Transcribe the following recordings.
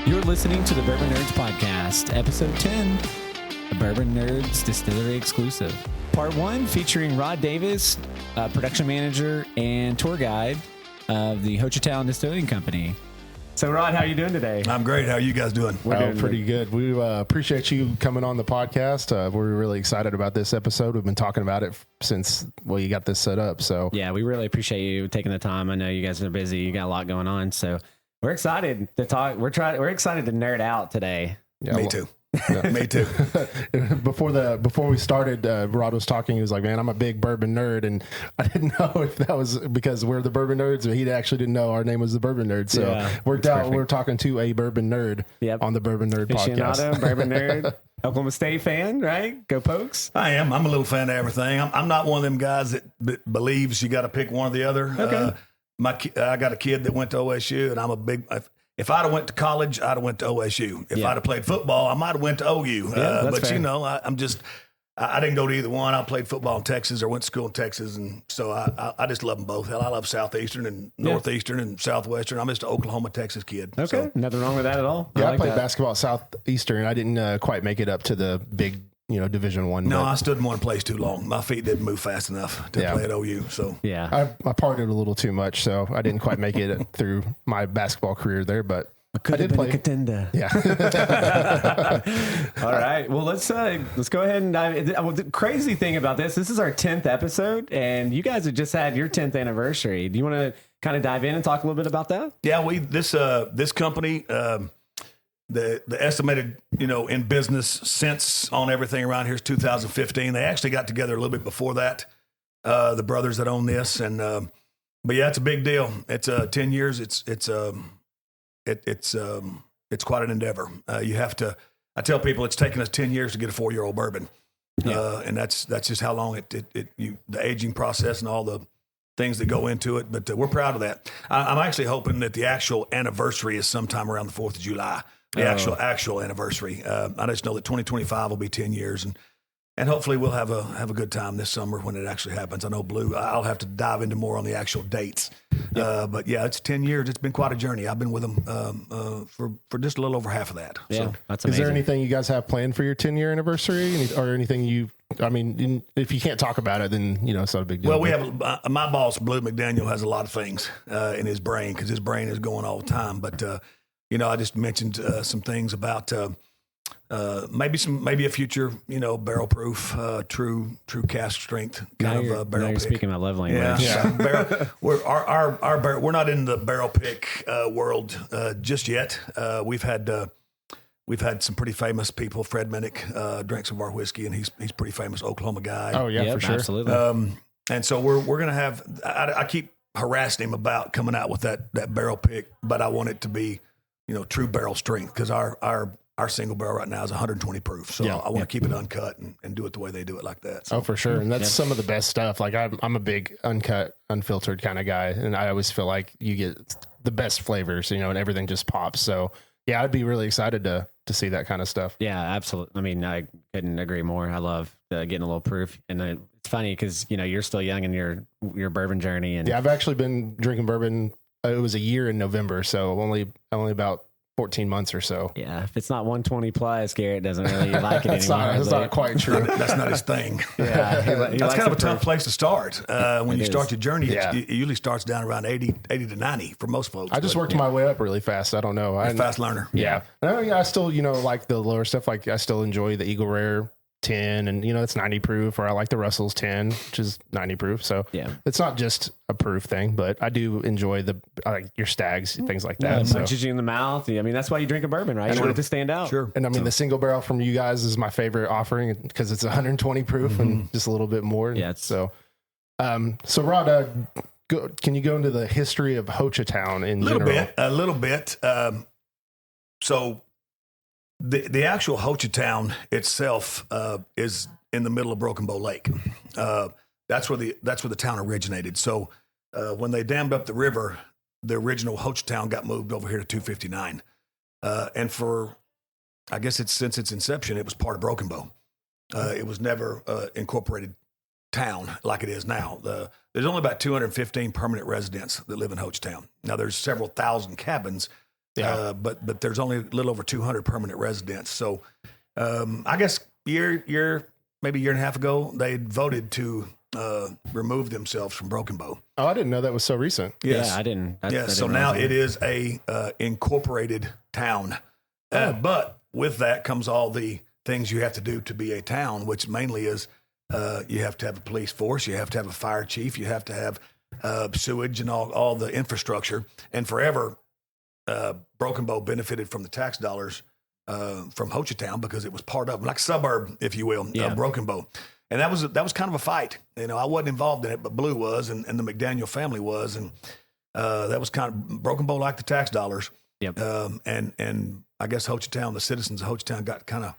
You're listening to the Bourbon Nerdz podcast, episode 10, a Bourbon Nerdz Distillery exclusive. Part 1 featuring Rod Davis, production manager and tour guide of the Hochatown Distilling Company. So, Rod, how are you doing today? I'm great. How are you guys doing? We're doing pretty good. We appreciate you coming on the podcast. We're really excited about this episode. We've been talking about it since, you got this set up. So yeah, we really appreciate you taking the time. I know you guys are busy. You got a lot going on. So we're excited to talk. We're excited to nerd out today. Yeah, Me too. Yeah. Me too. Before we started, Rod was talking. He was like, "Man, I'm a big bourbon nerd," and I didn't know if that was because we're the Bourbon Nerds, or he actually didn't know our name was the Bourbon Nerds. So worked out. Perfect. We're talking to a bourbon nerd on the Bourbon Nerd podcast. Bourbon nerd, Oklahoma State fan, right? Go Pokes! I am. I'm a little fan of everything. I'm not one of them guys that believes you got to pick one or the other. Okay. I got a kid that went to OSU, and I'm a big. If I'd have went to college, I'd have went to OSU. If I'd have played football, I might have went to OU. But fair. I didn't go to either one. I played football in Texas or went to school in Texas, and so I just love them both. Hell, I love Southeastern and Northeastern and Southwestern. I'm just an Oklahoma, Texas kid. Okay, so. Nothing wrong with that at all. Yeah, I played basketball at Southeastern. I didn't quite make it up to the big, Division I. No, I stood in one place too long. My feet didn't move fast enough to play at OU. So yeah, I partied a little too much, so I didn't quite make it through my basketball career there. But I did play a contender. Yeah. All right. Well, let's go ahead and dive in. Well, the crazy thing about this is our 10th episode, and you guys have just had your 10th anniversary. Do you want to kind of dive in and talk a little bit about that? Yeah, this company. The estimated, in business since on everything around here is 2015. They actually got together a little bit before that, the brothers that own this. And, but yeah, it's a big deal. It's 10 years. It's quite an endeavor. I tell people it's taken us 10 years to get a 4-year-old bourbon. And that's just how long the aging process and all the things that go into it. But we're proud of that. I'm actually hoping that the actual anniversary is sometime around the 4th of July. The actual anniversary. I just know that 2025 will be 10 years, and hopefully we'll have a good time this summer when it actually happens. I know I'll have to dive into more on the actual dates, but yeah, it's 10 years. It's been quite a journey. I've been with them for just a little over half of that. Yeah, so. that's amazing. Is there anything you guys have planned for your 10-year anniversary, or anything if you can't talk about it, then it's not a big deal. Well, we have my boss, Blue McDaniel, has a lot of things in his brain because his brain is going all the time, but. I just mentioned some things about maybe a future, barrel proof, true cask strength kind of barrel pick. Speaking my love language. Yeah. We're not in the barrel pick world just yet. We've had some pretty famous people. Fred Minnick drinks some of our whiskey, and he's pretty famous Oklahoma guy. Oh yeah, for sure, absolutely. And so we're gonna have. I keep harassing him about coming out with that barrel pick, but I want it to be. True barrel strength, because our single barrel right now is 120 proof. So I want to keep it uncut and do it the way they do it like that. So. Oh, for sure. And that's some of the best stuff. Like I'm a big uncut, unfiltered kind of guy. And I always feel like you get the best flavors, and everything just pops. So yeah, I'd be really excited to see that kind of stuff. Yeah, absolutely. I mean, I couldn't agree more. I love getting a little proof. And it's funny because, you're still young in your bourbon journey. And yeah, I've actually been drinking bourbon. It was a year in November, so only about 14 months or so. Yeah, if it's not 120 plus, Garrett doesn't really like it anymore. That's not quite true. That's not his thing. Yeah, that's kind of a tough place to start. When you start your journey, it usually starts down around 80 to 90 for most folks. I just worked my way up really fast. I don't know. I'm a fast learner. Yeah. I still, like the lower stuff. Like I still enjoy the Eagle Rare 10 and it's 90 proof, or I like the Russell's 10, which is 90 proof. So it's not just a proof thing, but I do enjoy your stags, things like that. It punches you in the mouth. I mean, that's why you drink a bourbon, right? You want it to stand out. Sure. And the single barrel from you guys is my favorite offering because it's 120 proof and just a little bit more. Yeah. So Rod, can you go into the history of Hochatown in general? A little bit. So the actual Hochatown itself is in the middle of Broken Bow Lake. That's where the town originated. So when they dammed up the river, the original Hochatown got moved over here to 259. And I guess since its inception, it was part of Broken Bow. It was never incorporated town like it is now. There's only about 215 permanent residents that live in Hochatown. Now there's several thousand cabins But there's only a little over 200 permanent residents. So I guess maybe a year and a half ago, they voted to remove themselves from Broken Bow. Oh, I didn't know that was so recent. Yes. Yeah, I didn't. So now it is a incorporated town. But with that comes all the things you have to do to be a town, which mainly is you have to have a police force, you have to have a fire chief, you have to have sewage and all the infrastructure. And forever, Broken Bow benefited from the tax dollars from Hochatown because it was part of, like a suburb, if you will, of Broken Bow. And that was kind of a fight. You know, I wasn't involved in it, but Blue was, and the McDaniel family was, and that was kind of Broken Bow liked the tax dollars. Yep. And I guess Hochatown, the citizens of Hochatown, got kind of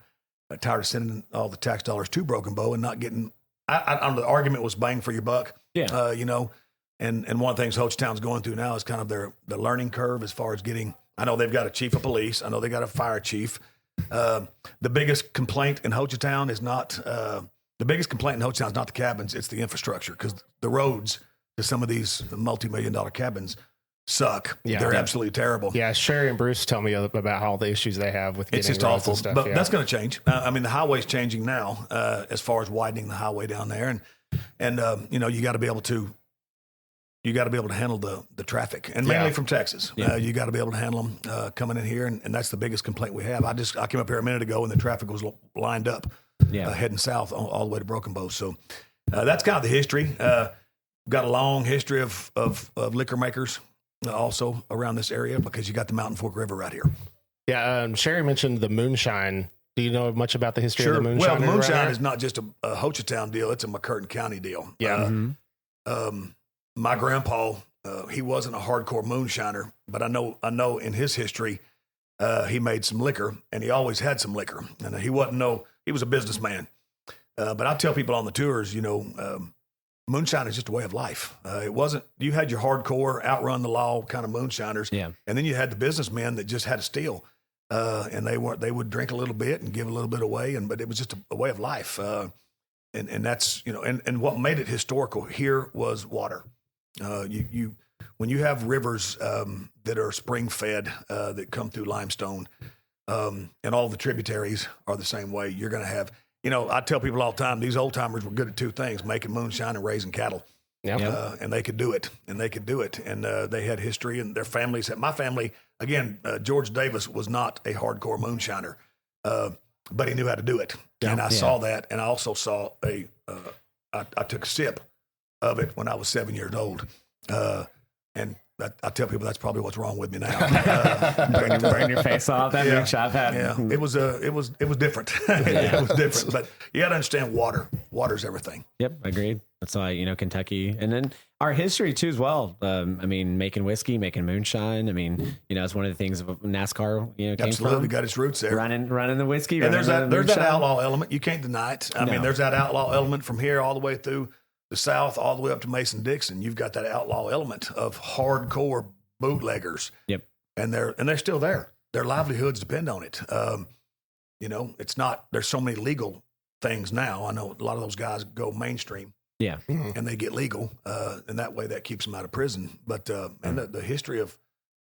tired of sending all the tax dollars to Broken Bow and not getting. I don't know, the argument was bang for your buck. Yeah. You know, and one of the things Hochatown's going through now is kind of the learning curve as far as getting. I know they've got a chief of police. I know they got a fire chief. The biggest complaint in Hochatown is not. The biggest complaint in Hochatown is not the cabins, it's the infrastructure, because the roads to some of these multi-million-dollar cabins suck. Yeah. They're absolutely terrible. Yeah, Sherry and Bruce tell me about all the issues they have with getting it's just roads awful, and stuff. but that's going to change. I mean, the highway's changing now as far as widening the highway down there, and you know, you got to be able to handle the traffic, and mainly from Texas. You got to be able to handle them coming in here, and that's the biggest complaint we have. I came up here a minute ago, and the traffic was lined up. Heading south all the way to Broken Bow. So that's kind of the history. Got a long history of liquor makers also around this area because you got the Mountain Fork River right here. Yeah, Sherry mentioned the moonshine. Do you know much about the history of the moonshine? Well, moonshine is not just a Hochatown deal. It's a McCurtain County deal. Yeah. My grandpa, he wasn't a hardcore moonshiner, but I know in his history, he made some liquor, and he always had some liquor. And he was a businessman. But I tell people on the tours, you know, moonshine is just a way of life. It wasn't, you had your hardcore, outrun the law kind of moonshiners. Yeah. And then you had the businessmen that just had to steal. And they would drink a little bit and give a little bit away. But it was just a way of life. And that's, you know, and what made it historical here was water. When you have rivers that are spring fed that come through limestone, and all the tributaries are the same way, you're going to have, you know, I tell people all the time, these old timers were good at two things: making moonshine and raising cattle. And they could do it, and they had history, and their families. My family, again, George Davis was not a hardcore moonshiner, but he knew how to do it, and I saw that, and I also saw I took a sip of it when I was 7 years old, and I tell people that's probably what's wrong with me now. Burn your face off. That moonshine I've had. Yeah, it was different. It was different, but you got to understand water. Water's everything. Yep, agreed. That's why, you know, Kentucky, and then our history too as well. I mean, making whiskey, making moonshine. I mean, you know, it's one of the things NASCAR, you know, came absolutely from. Got its roots there. Running the whiskey. And there's that outlaw element. You can't deny it. I mean, there's that outlaw element from here all the way through the South, all the way up to Mason-Dixon. You've got that outlaw element of hardcore bootleggers. Yep. And they're still there. Their livelihoods depend on it. You know, it's not. There's so many legal things now. I know a lot of those guys go mainstream. Yeah. And they get legal, and that way that keeps them out of prison. But and the history of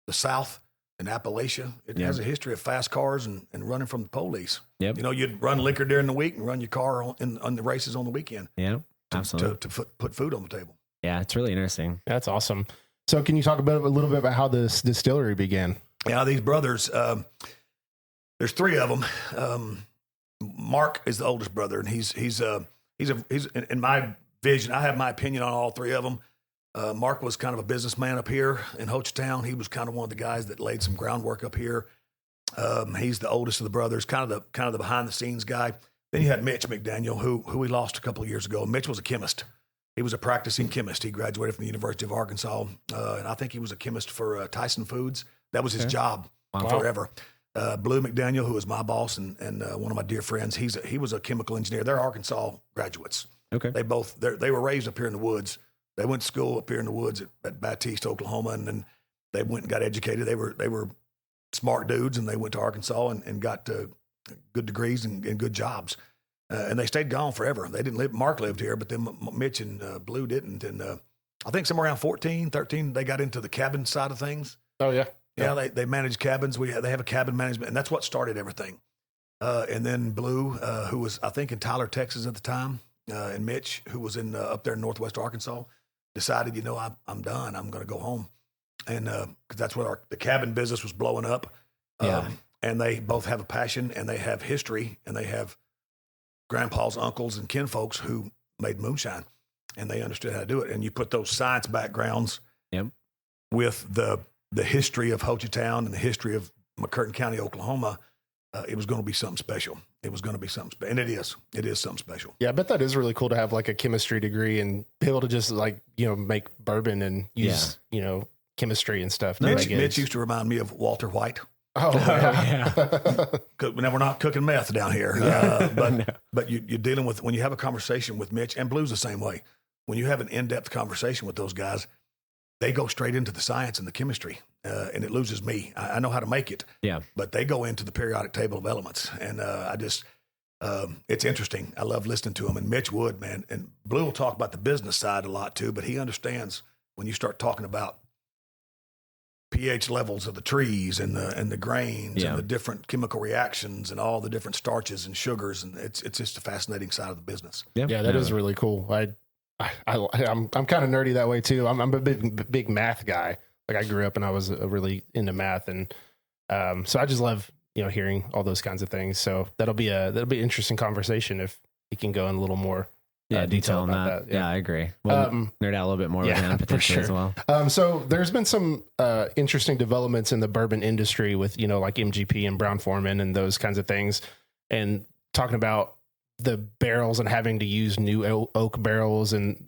the South and Appalachia, it has a history of fast cars and running from the police. Yep. You know, you'd run liquor during the week and run your car on the races on the weekend. Yeah, absolutely. To put food on the table. Yeah, it's really interesting. That's awesome. So can you talk a little bit about how this distillery began? Yeah, these brothers, there's three of them. Mark is the oldest brother, and he's in my vision. I have my opinion on all three of them. Mark was kind of a businessman up here in Hochatown. He was kind of one of the guys that laid some groundwork up here. He's the oldest of the brothers, kind of the behind the scenes guy. Then you had Mitch McDaniel, who we lost a couple of years ago. Mitch was a chemist. He was a practicing chemist. He graduated from the University of Arkansas, and I think he was a chemist for Tyson Foods. That was his job forever. Blue McDaniel, who was my boss and one of my dear friends, he was a chemical engineer. They're Arkansas graduates. Okay. They were raised up here in the woods. They went to school up here in the woods at Baptiste, Oklahoma, and then they went and got educated. They were smart dudes, and they went to Arkansas and got good degrees and good jobs. And they stayed gone forever. They didn't live. Mark lived here, but then Mitch and Blue didn't. And I think somewhere around 14, 13, they got into the cabin side of things. Oh, yeah. Yeah, they manage cabins. They have a cabin management, and that's what started everything. And then Blue, who was, I think, in Tyler, Texas at the time, and Mitch, who was in up there in Northwest Arkansas, decided, I'm done. I'm going to go home. And because that's what the cabin business was blowing up. And they both have a passion, and they have history, and they have grandpa's uncles and kinfolks who made moonshine, and they understood how to do it. And you put those science backgrounds with the history of Hochatown and the history of McCurtain County, Oklahoma, it was going to be something special. It was going to be something special. And it is something special. Yeah, I bet that is really cool to have like a chemistry degree and be able to just make bourbon and use, chemistry and stuff. Mitch used to remind me of Walter White. Oh, yeah. Now we're not cooking meth down here, but you're dealing with, when you have a conversation with Mitch, and Blue's the same way. When you have an in-depth conversation with those guys, they go straight into the science and the chemistry, and it loses me. I know how to make it, but they go into the periodic table of elements, and it's interesting. I love listening to them, and Mitch would, man, and Blue will talk about the business side a lot too, but he understands when you start talking about pH levels of the trees and the grains and the different chemical reactions and all the different starches and sugars, and it's just a fascinating side of the business. Yeah, that is really cool. I'm kind of nerdy that way too. I'm a big math guy. Like I grew up and I was really into math, and so I just love hearing all those kinds of things. So that'll be an interesting conversation if he can go in a little more detail on that. Yeah, I agree. We'll nerd out a little bit more with him potentially as well. So there's been some interesting developments in the bourbon industry with like MGP and Brown-Forman and those kinds of things, and talking about the barrels and having to use new oak barrels, and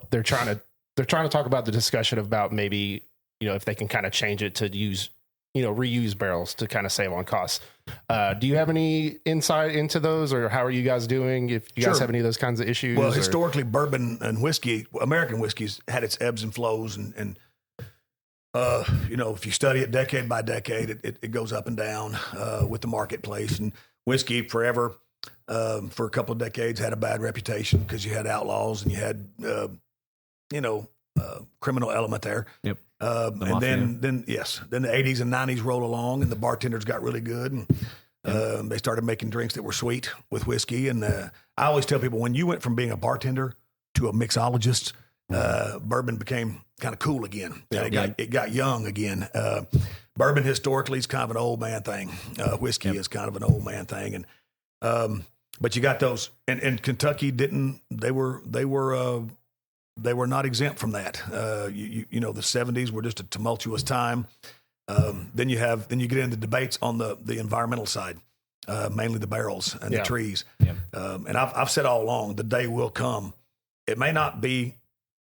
they're trying to talk about the discussion about maybe if they can kind of change it to use reuse barrels to kind of save on costs. Do you have any insight into those, or how are you guys doing? If you guys have any of those kinds of issues? Well, historically, bourbon and whiskey, American whiskey's had its ebbs and flows, and if you study it decade by decade, it goes up and down with the marketplace. And whiskey forever, for a couple of decades, had a bad reputation because you had outlaws and you had criminal element there. Yep. And then the 80s and 90s rolled along, and the bartenders got really good, and they started making drinks that were sweet with whiskey. And I always tell people, when you went from being a bartender to a mixologist, bourbon became kind of cool again. It got young again. Bourbon historically is kind of an old man thing. Whiskey is kind of an old man thing, and but you got those. And Kentucky didn't. They were not exempt from that. The 70s were just a tumultuous time. Then you get into debates on the environmental side, mainly the barrels and the trees. And I've said all along, the day will come. It may not be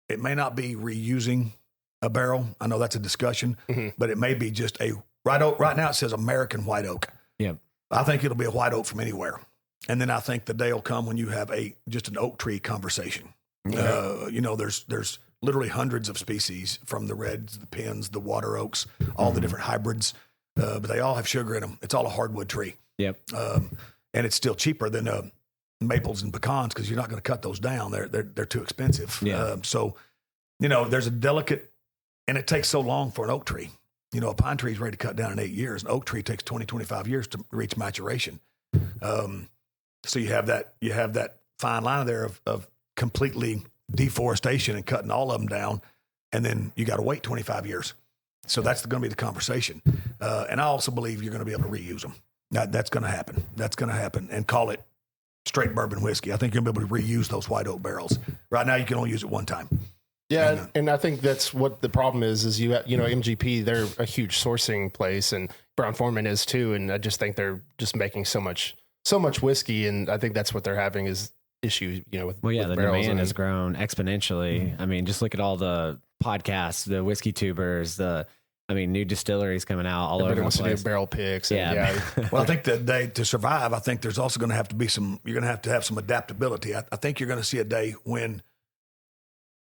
reusing a barrel. I know that's a discussion, but it may be just right now it says American white oak. Yeah. I think it'll be a white oak from anywhere. And then I think the day will come when you have just an oak tree conversation. There's literally hundreds of species, from the reds, the pins, the water oaks, all the different hybrids, but they all have sugar in them. It's all a hardwood tree. Yep. And it's still cheaper than maples and pecans, because you're not going to cut those down. They're too expensive. Yeah. So there's a delicate, and it takes so long for an oak tree. A pine tree is ready to cut down in 8 years. An oak tree takes 20, 25 years to reach maturation. So you have that fine line there of completely deforestation and cutting all of them down, and then you got to wait 25 years. So that's going to be the conversation. And I also believe you're going to be able to reuse them. That's going to happen. That's going to happen, and call it straight bourbon whiskey. I think you're going to be able to reuse those white oak barrels. Right now, you can only use it one time. Yeah, and I think that's what the problem is MGP, they're a huge sourcing place, and Brown-Forman is too, and I just think they're just making so much whiskey, and I think that's what they're having is issue, with the barrels, demand has grown exponentially. I mean, just look at all the podcasts, the whiskey tubers, new distilleries coming out all over the place. To do barrel picks. Well, I think that to survive, I think there's also going to have to be you're going to have some adaptability. I think you're going to see a day when,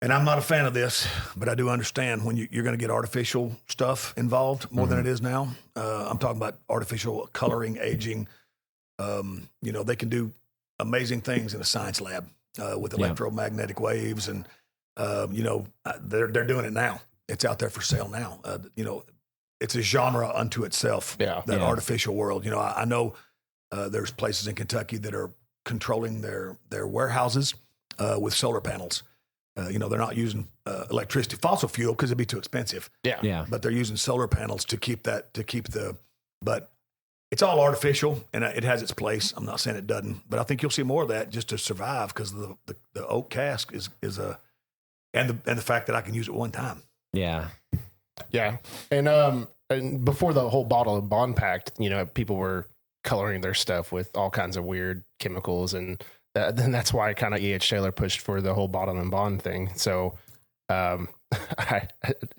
and I'm not a fan of this, but I do understand when you're going to get artificial stuff involved more than it is now. I'm talking about artificial coloring, aging. They can do amazing things in a science lab with electromagnetic waves, and they're doing it now. It's out there for sale now. it's a genre unto itself. Yeah. That artificial world. You know, I know there's places in Kentucky that are controlling their warehouses with solar panels. You know, they're not using electricity, fossil fuel, because it'd be too expensive. Yeah. But they're using solar panels but it's all artificial, and it has its place. I'm not saying it doesn't, but I think you'll see more of that just to survive, because the oak cask is and the fact that I can use it one time. Yeah. Yeah. And before the whole bottle and bond pact, you know, people were coloring their stuff with all kinds of weird chemicals, and then that's why kind of E.H. Taylor pushed for the whole bottle and bond thing. So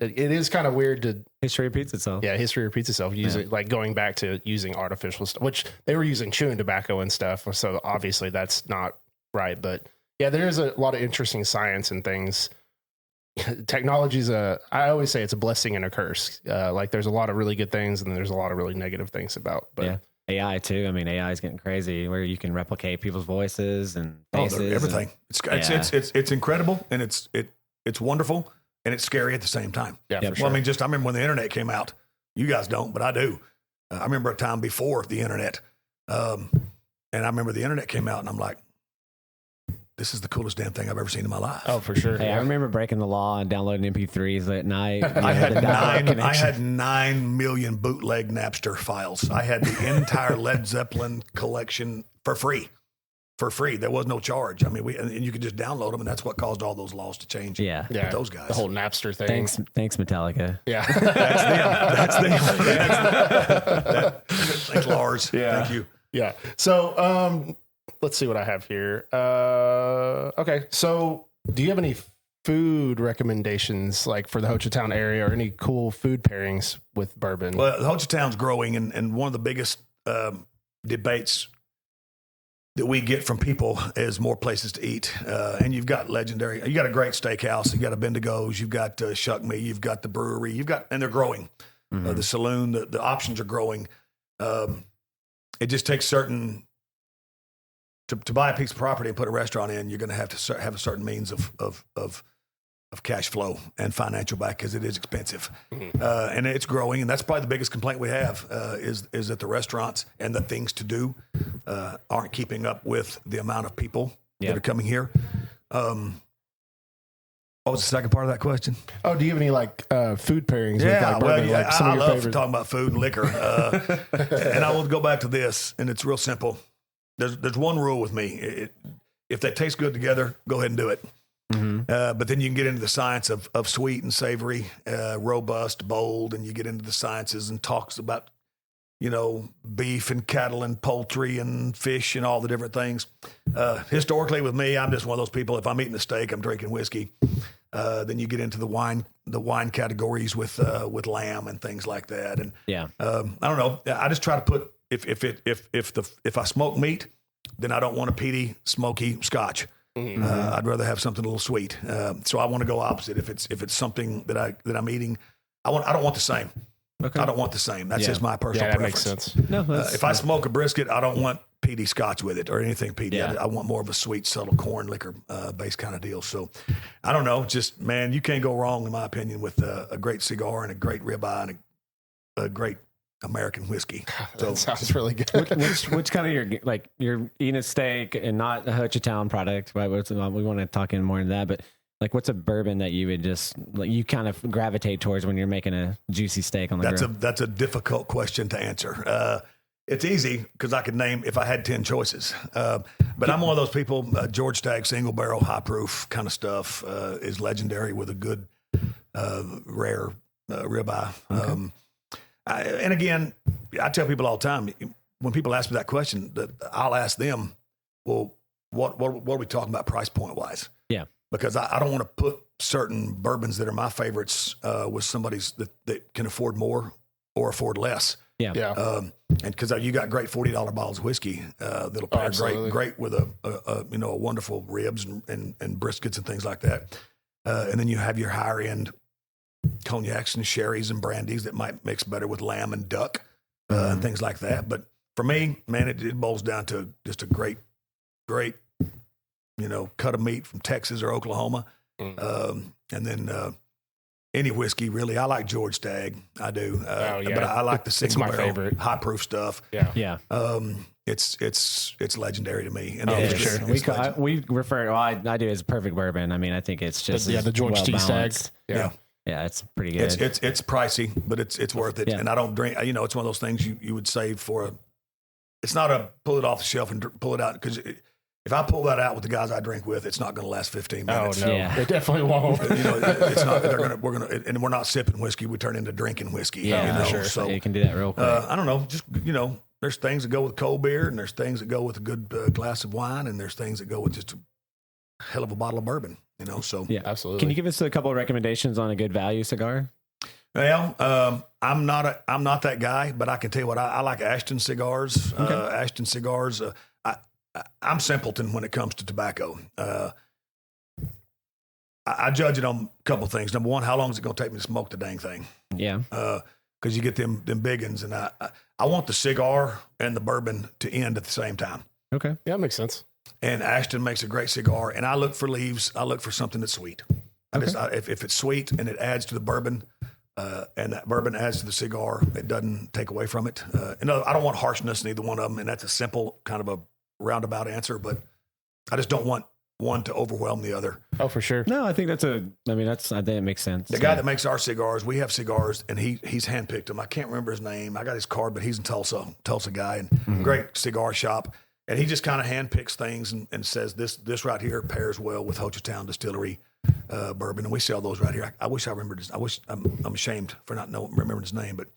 it is kind of weird to history repeats itself. Yeah, history repeats itself. Using like going back to using artificial stuff, which they were using chewing tobacco and stuff. So obviously that's not right. But yeah, there is a lot of interesting science and things. Technology's I always say it's a blessing and a curse. Like there's a lot of really good things, and there's a lot of really negative things about. But yeah. AI too. I mean, AI is getting crazy, where you can replicate people's voices and faces. Everything. It's incredible, and it's wonderful, and it's scary at the same time. Yeah, for Well, sure. I mean, I remember when the internet came out. You guys don't, but I do. I remember a time before the internet, and I remember the internet came out, and I'm like, this is the coolest damn thing I've ever seen in my life. Oh, for sure. Hey, I remember breaking the law and downloading MP3s at night. I had 9 million bootleg Napster files. I had the entire Led Zeppelin collection for free. There was no charge. I mean, and you could just download them, and that's what caused all those laws to change. Yeah. With those guys. The whole Napster thing. Thanks, Metallica. Yeah. That's them. Thanks, Lars. Yeah. Thank you. Yeah. So, let's see what I have here. Okay. So do you have any food recommendations, like for the Hochatown area, or any cool food pairings with bourbon? Well, Hochatown's growing, and one of the biggest debates that we get from people is more places to eat. And you've got you got a great steakhouse, you got a Bendigo's, you've got Shuck Me, you've got the brewery, and they're growing. The saloon, the options are growing. It just takes certain, to buy a piece of property and put a restaurant in, you're going to have to have a certain means of cash flow and financial back, because it is expensive. And it's growing, and that's probably the biggest complaint we have is that the restaurants and the things to do aren't keeping up with the amount of people that are coming here. What was the second part of that question? Oh, do you have any food pairings? Yeah, with, bourbon, I love talking about food and liquor. And I will go back to this, and it's real simple. There's one rule with me. If they taste good together, go ahead and do it. But then you can get into the science of sweet and savory, robust, bold, and you get into the sciences and talks about, beef and cattle and poultry and fish and all the different things. Historically with me, I'm just one of those people, if I'm eating a steak, I'm drinking whiskey. Then you get into the wine categories with lamb and things like that. And I don't know. I just try to put, if I smoke meat, then I don't want a peaty, smoky Scotch. I'd rather have something a little sweet. So I want to go opposite. If it's something that I'm eating, I don't want the same. Okay. I don't want the same. That's just my personal preference. Makes sense. No, if I smoke a brisket, I don't want peaty Scotch with it or anything peaty. Yeah. I want more of a sweet, subtle corn liquor based kind of deal. So I don't know. Just, man, you can't go wrong, in my opinion, with a great cigar and a great ribeye and a great American whiskey. So that sounds really good. which kind of you're eating a steak and not a Hochatown product, right? We want to talk in more into that, but what's a bourbon that you would just you kind of gravitate towards when you're making a juicy steak on the grill? That's a difficult question to answer. It's easy because I could name, if I had 10 choices. But I'm one of those people, George Stagg single barrel, high proof kind of stuff is legendary with a good, rare ribeye. Okay. And again, I tell people all the time, when people ask me that question, that I'll ask them, well, what are we talking about price point wise? Yeah. Because I don't want to put certain bourbons that are my favorites with somebody's that can afford more or afford less. Yeah. And because you got great $40 bottles of whiskey that'll pair great with a wonderful ribs and briskets and things like that. And then you have your higher end cognacs and sherries and brandies that might mix better with lamb and duck and things like that. But for me, man, it boils down to just a great cut of meat from Texas or Oklahoma. And then any whiskey really. I like George Stagg. I do. But I like the It's my single barrel, favorite. high proof stuff. Yeah. It's legendary to me. And For sure. We refer. Well, I do as perfect bourbon. I mean, I think it's just the George T. Stagg. Yeah. Yeah, it's pretty good. It's pricey, but it's worth it. Yeah. And I don't drink. It's one of those things you would save for. It's not a pull it off the shelf and pull it out, because if I pull that out with the guys I drink with, it's not going to last 15 minutes. Oh no, it definitely won't. It's not. And we're not sipping whiskey. We turn into drinking whiskey. Yeah, for sure. So you can do that real quick. I don't know. Just there's things that go with cold beer, and there's things that go with a good glass of wine, and there's things that go with just a hell of a bottle of bourbon. So yeah, absolutely. Can you give us a couple of recommendations on a good value cigar? Well, I'm not that guy, but I can tell you what I like. Ashton cigars. Okay. Ashton cigars. I'm simpleton when it comes to tobacco. I judge it on a couple things. Number one, how long is it going to take me to smoke the dang thing? Yeah. Because you get them big ones, and I want the cigar and the bourbon to end at the same time. Okay. Yeah, that makes sense. And Ashton makes a great cigar, and I look for leaves. I look for something that's sweet. If it's sweet and it adds to the bourbon, and that bourbon adds to the cigar, it doesn't take away from it. I don't want harshness in either one of them, and that's a simple kind of a roundabout answer, but I just don't want one to overwhelm the other. Oh, for sure. No, I think I think it makes sense. The guy that makes our cigars, we have cigars, and he's handpicked them. I can't remember his name. I got his card, but he's in Tulsa guy, and great cigar shop. And he just kind of handpicks things and says this right here pairs well with Hochatown Distillery bourbon, and we sell those right here. I wish I remembered his. I'm ashamed for not remembering his name, but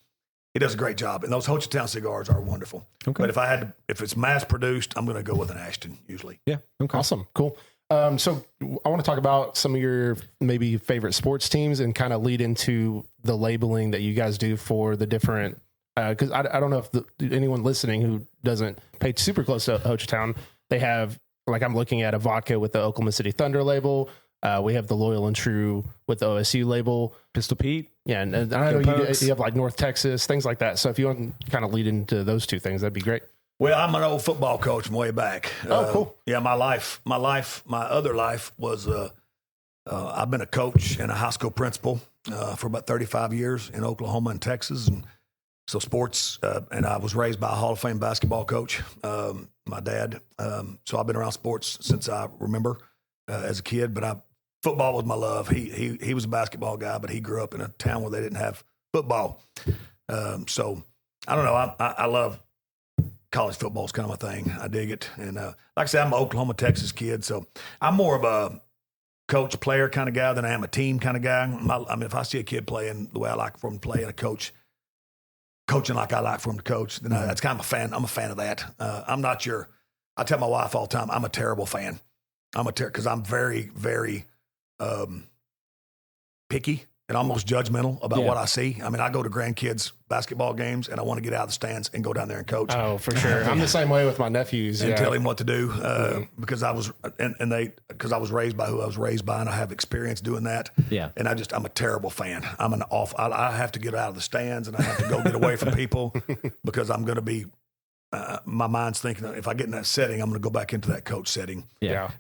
he does a great job. And those Hochatown cigars are wonderful. Okay. But if it's mass produced, I'm going to go with an Ashton usually. Yeah. Okay. Awesome. Cool. So I want to talk about some of your maybe favorite sports teams and kind of lead into the labeling that you guys do for the different. Because I don't know if anyone listening who doesn't pay super close to Hochatown, they have, like, I'm looking at a vodka with the Oklahoma City Thunder label. We have the Loyal and True with the OSU label. Pistol Pete. Yeah, and I know you have like North Texas, things like that. So if you want to kind of lead into those two things, that'd be great. Well, I'm an old football coach from way back. Oh, cool. Yeah, my other life was I've been a coach and a high school principal for about 35 years in Oklahoma and Texas, and so sports, and I was raised by a Hall of Fame basketball coach, my dad. So I've been around sports since I remember as a kid, but football was my love. He was a basketball guy, but he grew up in a town where they didn't have football. So I don't know. I love college football. Is kind of my thing. I dig it. And like I said, I'm an Oklahoma, Texas kid, so I'm more of a coach player kind of guy than I am a team kind of guy. If I see a kid playing the way I like for him to play, and a coaching like I like for him to coach, then that's kind of a fan. I'm a fan of that. I'm not I tell my wife all the time, I'm a terrible fan. Because I'm very, very picky and almost judgmental about what I see. I mean, I go to grandkids' basketball games, and I want to get out of the stands and go down there and coach. Oh, for sure. I'm the same way with my nephews. And tell him what to do because I was raised by who I was raised by, and I have experience doing that. Yeah. And I'm a terrible fan. I have to get out of the stands, and I have to go get away from people because I'm going to be. My mind's thinking if I get in that setting, I'm going to go back into that coach setting. Yeah.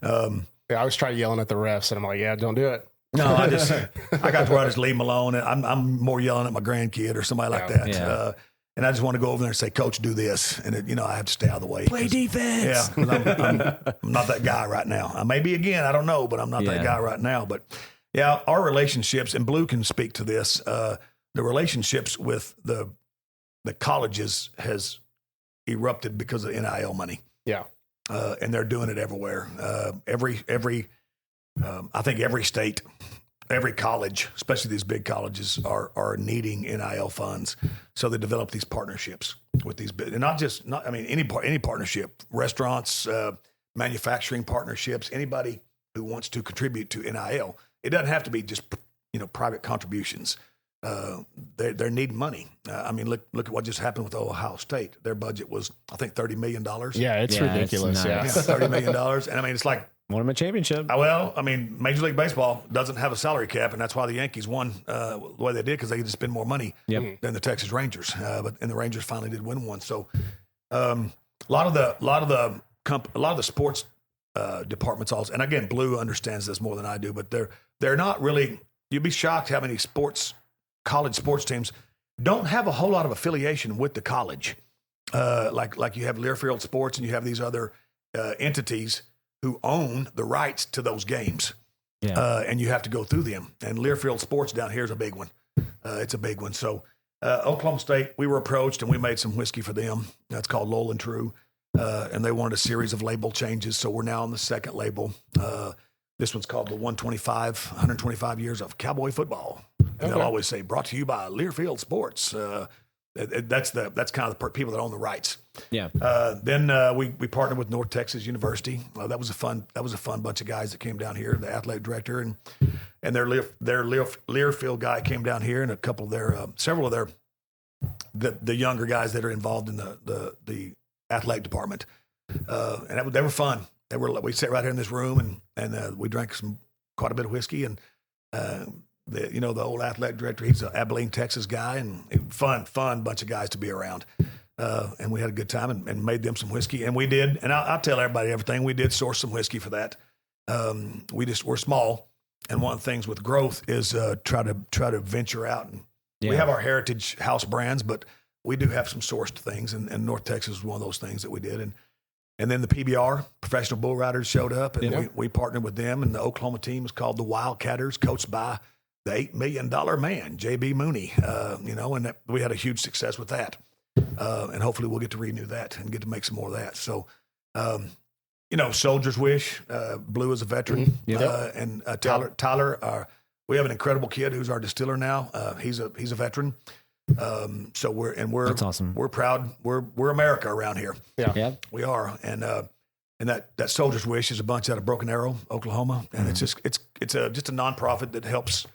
I always try yelling at the refs, and I'm like, "Yeah, don't do it." No, I got to where I just leave them alone. And I'm more yelling at my grandkid or somebody like that. Yeah. And I just want to go over there and say, "Coach, do this," and I have to stay out of the way. Play defense. Yeah, I'm not that guy right now. I may be again. I don't know, but I'm not that guy right now. But yeah, our relationships, and Blue can speak to this. The relationships with the colleges has erupted because of NIL money. Yeah. And they're doing it everywhere. I think every state, every college, especially these big colleges, are needing NIL funds. So they develop these partnerships with these big, and any partnership, restaurants, manufacturing partnerships, anybody who wants to contribute to NIL. It doesn't have to be just private contributions. They're needing money. Look at what just happened with Ohio State. Their budget was, I think, $30 million. Yeah, it's ridiculous. It's nice. $30 million. And it's like, won them a championship. Major League Baseball doesn't have a salary cap, and that's why the Yankees won the way they did, because they could spend more money than the Texas Rangers. And the Rangers finally did win one. So a lot of the sports departments also, and again, Blue understands this more than I do, but they're not really you'd be shocked how many college sports teams don't have a whole lot of affiliation with the college. Like you have Learfield Sports and you have these other entities who own the rights to those games. Yeah. And you have to go through them. And Learfield Sports down here is a big one. It's a big one. So Oklahoma State, we were approached and we made some whiskey for them. That's called Lowell and True. And they wanted a series of label changes. So we're now on the second label. This one's called the 125 years of cowboy football. And they'll always say, brought to you by Learfield Sports. That's kind of the people that own the rights. Yeah. Then we partnered with North Texas University. That was a fun bunch of guys that came down here. The athletic director and their Learfield guy came down here, and a couple of their several of the younger guys that are involved in the athletic department. And they were fun. We sat right here in this room and we drank quite a bit of whiskey and. The old athletic director, he's an Abilene, Texas guy, and fun bunch of guys to be around. And we had a good time and made them some whiskey. And we did, and I'll tell everybody everything, we did source some whiskey for that. We're small, and one of the things with growth is try to venture out. And we have our heritage house brands, but we do have some sourced things, and North Texas was one of those things that we did. And then the PBR, Professional Bull Riders, showed up, and we partnered with them, and the Oklahoma team is called the Wildcatters, coached by the $8 million man, J.B. Mooney, and we had a huge success with that. And hopefully we'll get to renew that and get to make some more of that. So, Soldier's Wish, Blue is a veteran. And Tyler, we have an incredible kid who's our distiller now. He's a veteran. So that's awesome. We're proud. We're America around here. Yeah. We are. And that Soldier's Wish is a bunch out of Broken Arrow, Oklahoma. And it's just a nonprofit that helps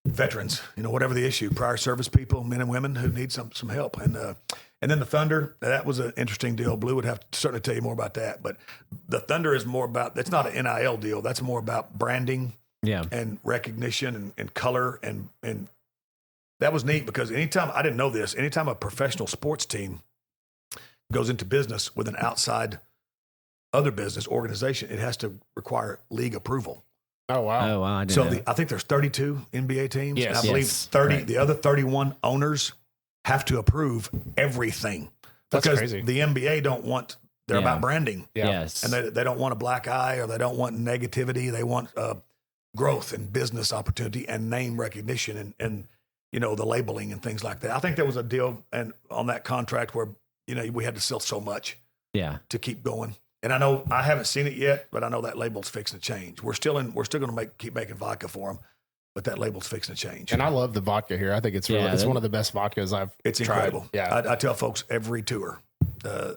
veterans, whatever the issue, prior service people, men and women who need some help. And then the Thunder, that was an interesting deal. Blue would have to certainly tell you more about that. But the Thunder is more about, it's not an NIL deal. That's more about branding and recognition and color. And that was neat because I didn't know this, anytime a professional sports team goes into business with an outside other business organization, it has to require league approval. Oh, wow. I didn't know. I think there's 32 NBA teams. Yes. And I believe 30, right. The other 31 owners have to approve everything. That's because crazy. The NBA they're about branding. Yeah. Yes. And they don't want a black eye or they don't want negativity. They want growth and business opportunity and name recognition and the labeling and things like that. I think there was a deal on that contract where, we had to sell so much to keep going. And I know I haven't seen it yet, but I know that label's fixing to change. We're still going to keep making vodka for them, but that label's fixing to change. And I love the vodka here. I think it's it's one of the best vodkas I've tried. It's incredible. Yeah, I tell folks every tour,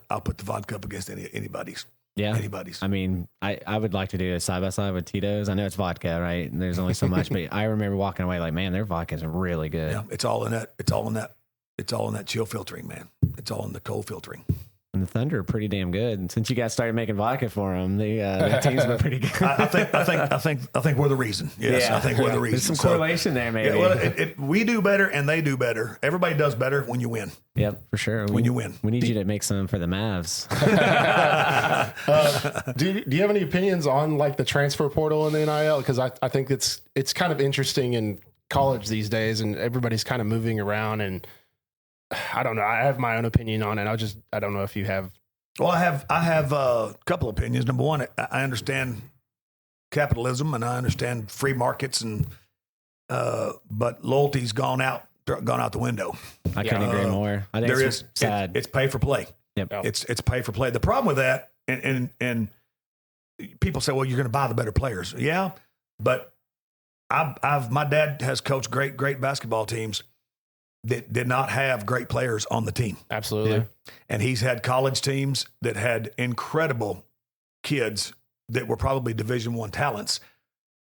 I'll put the vodka up against anybody's. Yeah, anybody's. I mean, I would like to do a side by side with Tito's. I know it's vodka, right? And there's only so much, but I remember walking away like, man, their vodka is really good. Yeah, it's all in that chill filtering, man. It's all in the cold filtering. And the Thunder are pretty damn good. And since you guys started making vodka for them, the team's been pretty good. I think we're the reason. Yes, I think we're the reason. There's some correlation there, maybe. Yeah, well, we do better and they do better. Everybody does better when you win. Yep, for sure. When you win, we need you to make some for the Mavs. Do you have any opinions on like the transfer portal in the NIL? Because I think it's kind of interesting in college these days, and everybody's kind of moving around and. I don't know. I have my own opinion on it. I don't know if you have. Well, I have a couple opinions. Number one, I understand capitalism and I understand free markets but loyalty's gone out the window. I couldn't agree more. I think sad. It's pay for play. Yep. It's pay for play. The problem with that, and people say, well, you're going to buy the better players. Yeah, but my dad has coached great basketball teams that did not have great players on the team. Absolutely. Yeah. And he's had college teams that had incredible kids that were probably Division I talents,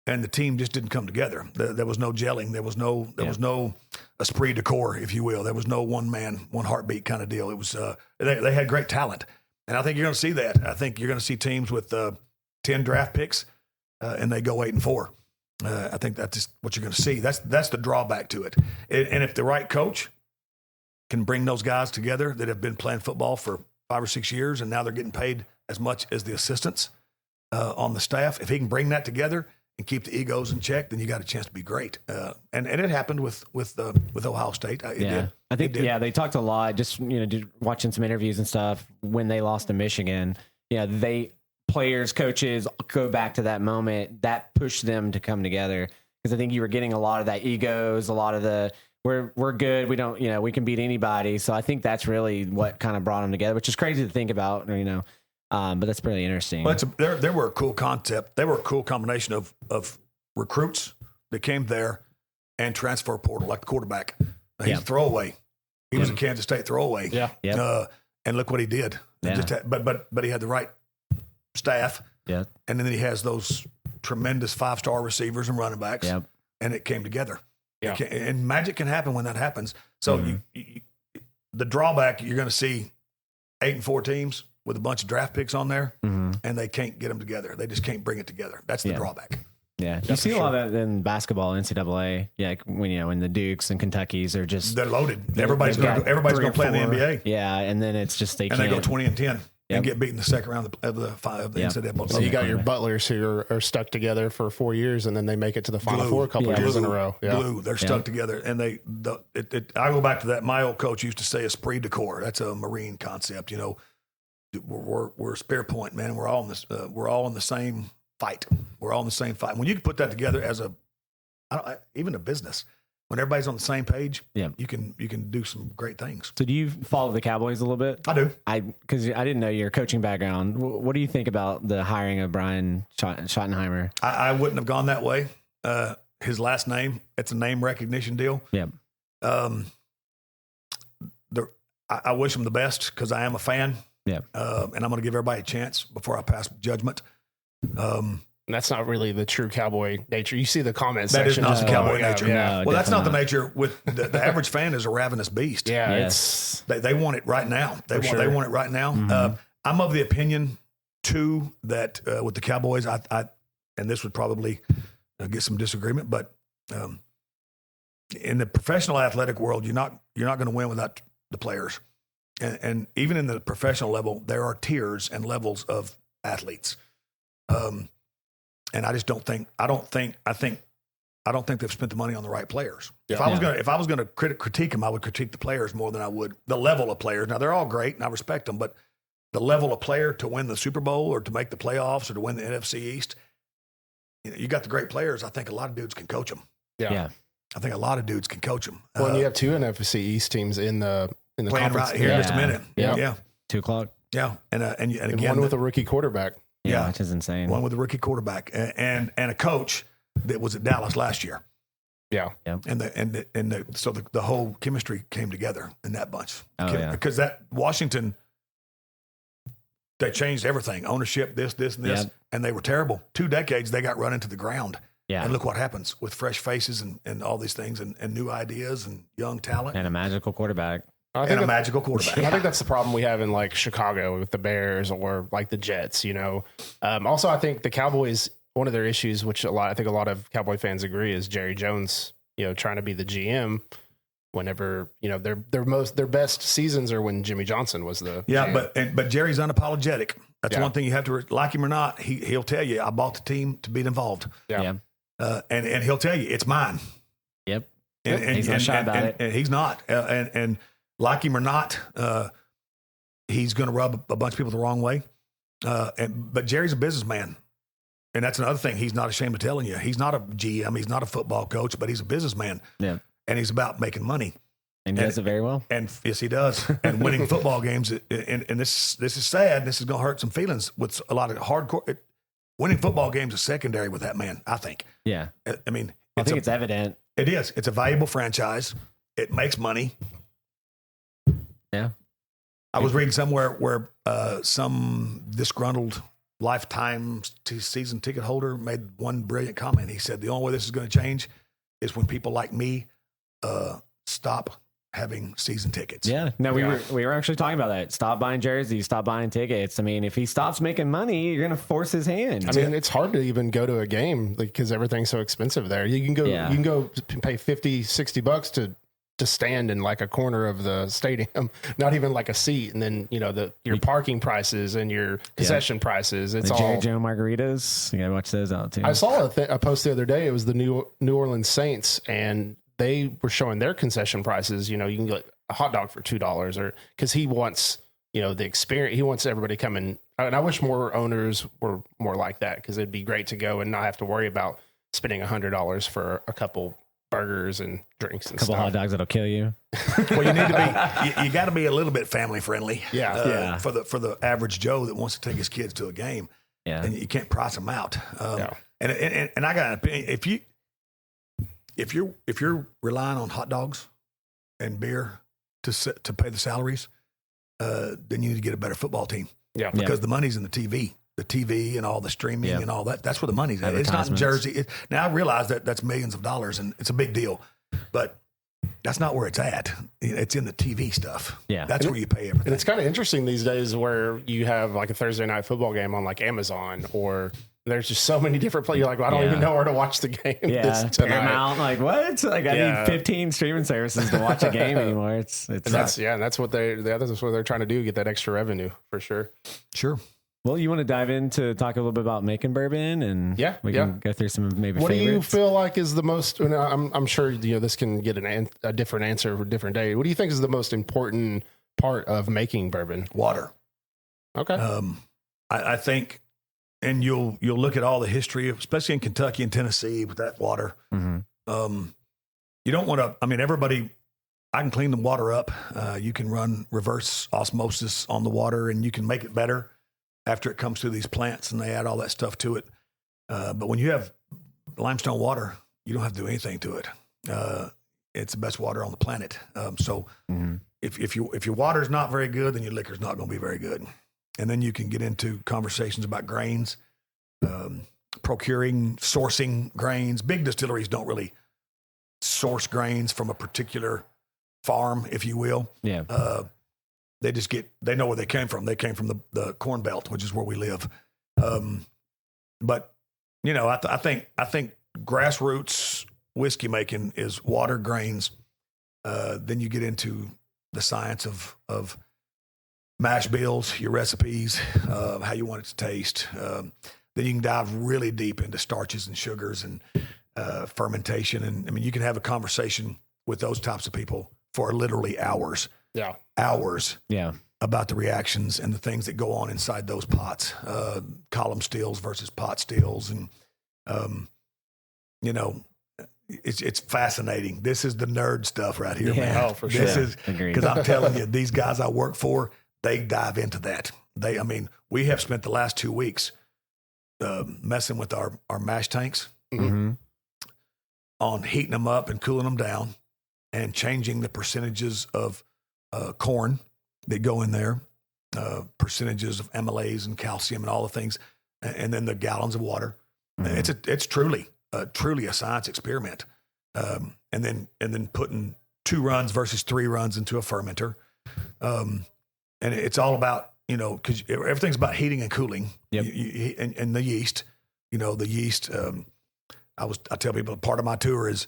and the team just didn't come together. There was no gelling. There was no esprit de corps, if you will. There was no one man, one heartbeat kind of deal. It was they had great talent. And I think you're going to see that. I think you're going to see teams with 10 draft picks, and they go 8-4. I think that's just what you're going to see. That's the drawback to it. And if the right coach can bring those guys together that have been playing football for 5 or 6 years and now they're getting paid as much as the assistants on the staff, if he can bring that together and keep the egos in check, then you got a chance to be great. And it happened with Ohio State. It did. I think they talked a lot. Just watching some interviews and stuff when they lost to Michigan. Players, coaches go back to that moment that pushed them to come together, because I think you were getting a lot of that egos, a lot of the we're good, we don't we can beat anybody. So I think that's really what kind of brought them together, which is crazy to think about. But that's pretty interesting. Well, they were a cool concept. They were a cool combination of recruits that came there and transfer portal, like the quarterback. He's a throwaway. He was a Kansas State throwaway. Yeah. And look what he did. Yeah. But he had the right staff. Yeah. And then he has those tremendous 5-star receivers and running backs. Yep. And it came together. Yeah. And magic can happen when that happens. So the drawback, you're going to see 8-4 teams with a bunch of draft picks on there, and they can't get them together. They just can't bring it together. That's the drawback. Yeah, you see a lot of that in basketball, NCAA. Yeah, like when the Dukes and Kentuckys are they're loaded. Everybody's going to play in the NBA. Yeah, and then it's just they go 20-10 and get beaten the second round of the NCAA. So you got your Butlers who are stuck together for 4 years, and then they make it to the Final Four a couple of years in a row. Yeah. They're stuck together, and I go back to that. My old coach used to say esprit de corps. That's a Marine concept. We're spear point, man. We're all in this. We're all in the same fight. We're all in the same fight. When you can put that together as even a business, when everybody's on the same page, you can do some great things. So do you follow the Cowboys a little bit? I do. Because I didn't know your coaching background. What do you think about the hiring of Brian Schottenheimer? I wouldn't have gone that way. His last name, it's a name recognition deal. Yeah. I wish him the best because I am a fan. Yeah. And I'm going to give everybody a chance before I pass judgment. And that's not really the true Cowboy nature. You see the comment that section. That is not the Cowboy nature. Yeah. Well, that's not the nature with the average fan is a ravenous beast. Yeah. They want it right now. They want it right now. Mm-hmm. I'm of the opinion too that with the Cowboys, I and this would probably get some disagreement, but in the professional athletic world, you're not going to win without the players. And even in the professional level, there are tiers and levels of athletes. And I just don't think they've spent the money on the right players. Yeah. If I was gonna critique them, I would critique the players more than I would the level of players. Now they're all great and I respect them, but the level of player to win the Super Bowl or to make the playoffs or to win the NFC East, you got the great players. I think a lot of dudes can coach them. Yeah. I think a lot of dudes can coach them. Well, and you have two NFC East teams in the playing right here in just a minute. Yeah. 2:00. Yeah. And again, one with a rookie quarterback. Yeah, which is insane. One with a rookie quarterback and a coach that was at Dallas last year. Yeah. So the whole chemistry came together in that bunch. Because that Washington, they changed everything. Ownership, this, and this, and they were terrible. 2 decades, they got run into the ground. Yeah. And look what happens with fresh faces and all these things and new ideas and young talent. And a magical quarterback. And a magical quarterback. I think that's the problem we have in like Chicago with the Bears or like the Jets, Also, I think the Cowboys, one of their issues, which I think a lot of Cowboy fans agree, is Jerry Jones, trying to be the GM whenever, their best seasons are when Jimmy Johnson was the GM. But Jerry's unapologetic. That's one thing you have to like him or not. He'll tell you, I bought the team to be involved. Yeah. And he'll tell you it's mine. Yep. And he's not shy about it. And he's not. And like him or not, he's going to rub a bunch of people the wrong way. But Jerry's a businessman. And that's another thing he's not ashamed of telling you. He's not a GM. He's not a football coach, but he's a businessman. Yeah. And he's about making money. And he does it very well. And yes, he does. And winning football games. And this is sad. This is going to hurt some feelings with a lot of hardcore. Winning football games is secondary with that man, I think. Yeah. I mean, I think it's evident. It is. It's a valuable franchise. It makes money. Yeah. I was reading somewhere where some disgruntled lifetime season ticket holder made one brilliant comment. He said, the only way this is going to change is when people like me stop having season tickets. Yeah. No, we were actually talking about that. Stop buying jerseys, stop buying tickets. I mean, if he stops making money, you're going to force his hand. I mean, it's hard to even go to a game because everything's so expensive there. You can go pay $50, $60 to to stand in like a corner of the stadium, not even like a seat. And then, you know, your parking prices and your concession prices. It's all Jerry Joe margaritas. You gotta watch those out too. I saw a post the other day. It was the New Orleans Saints, and they were showing their concession prices. You know, you can get a hot dog for $2, or because he wants, you know, the experience. He wants everybody coming. And I wish more owners were more like that, because it'd be great to go and not have to worry about spending $100 for a couple burgers and drinks and a couple hot dogs that'll kill you. Well, you need to be. You got to be a little bit family friendly. Yeah. For the average Joe that wants to take his kids to a game. Yeah. And you can't price them out. And I got an opinion. If you're relying on hot dogs and beer to pay the salaries, then you need to get a better football team. Yeah. Because the money's in the TV and all the streaming and all that. That's where the money's at. It's not in Jersey. Now I realize that that's millions of dollars and it's a big deal, but that's not where it's at. It's in the TV stuff. Yeah. That's where you pay everything. And it's kind of interesting these days where you have like a Thursday night football game on like Amazon, or there's just so many different places. You're like, well, I don't even know where to watch the game. Yeah, Paramount. Like what? Like I need 15 streaming services to watch a game anymore. It's that's what they're trying to do. Get that extra revenue for sure. Sure. Well, you want to dive into talk a little bit about making bourbon, and we can go through some maybe. What favorites. do you feel like is the most? You know, I'm sure this can get a different answer for a different day. What do you think is the most important part of making bourbon? Water. Okay. I think, and you'll look at all the history, especially in Kentucky and Tennessee, with that water. Mm-hmm. You don't want to. I mean, everybody. I can clean the water up. You can run reverse osmosis on the water, and you can make it better after it comes through these plants, and they add all that stuff to it. But when you have limestone water, you don't have to do anything to it. It's the best water on the planet. If your water's not very good, then your liquor's not going to be very good. And then you can get into conversations about grains, procuring, sourcing grains. Big distilleries don't really source grains from a particular farm, if you will. Yeah. They know where they came from. They came from the Corn Belt, which is where we live. But you know, I think grassroots whiskey making is water, grains. Then you get into the science of mash bills, your recipes, how you want it to taste. Then you can dive really deep into starches and sugars and fermentation. And I mean, you can have a conversation with those types of people for literally hours. Yeah. Hours. Yeah. About the reactions and the things that go on inside those pots, column stills versus pot stills. And, you know, it's fascinating. This is the nerd stuff right here, man. Oh, for sure. This is, because I'm telling you, these guys I work for, they dive into that. We have spent the last 2 weeks messing with our mash tanks on heating them up and cooling them down and changing the percentages of corn that go in there, percentages of amylase and calcium and all the things, and then the gallons of water. It's truly a science experiment. And then putting 2 runs versus 3 runs into a fermenter. And it's all about, you know, because everything's about heating and cooling. Yep. And the yeast, you know, the yeast. I tell people part of my tour is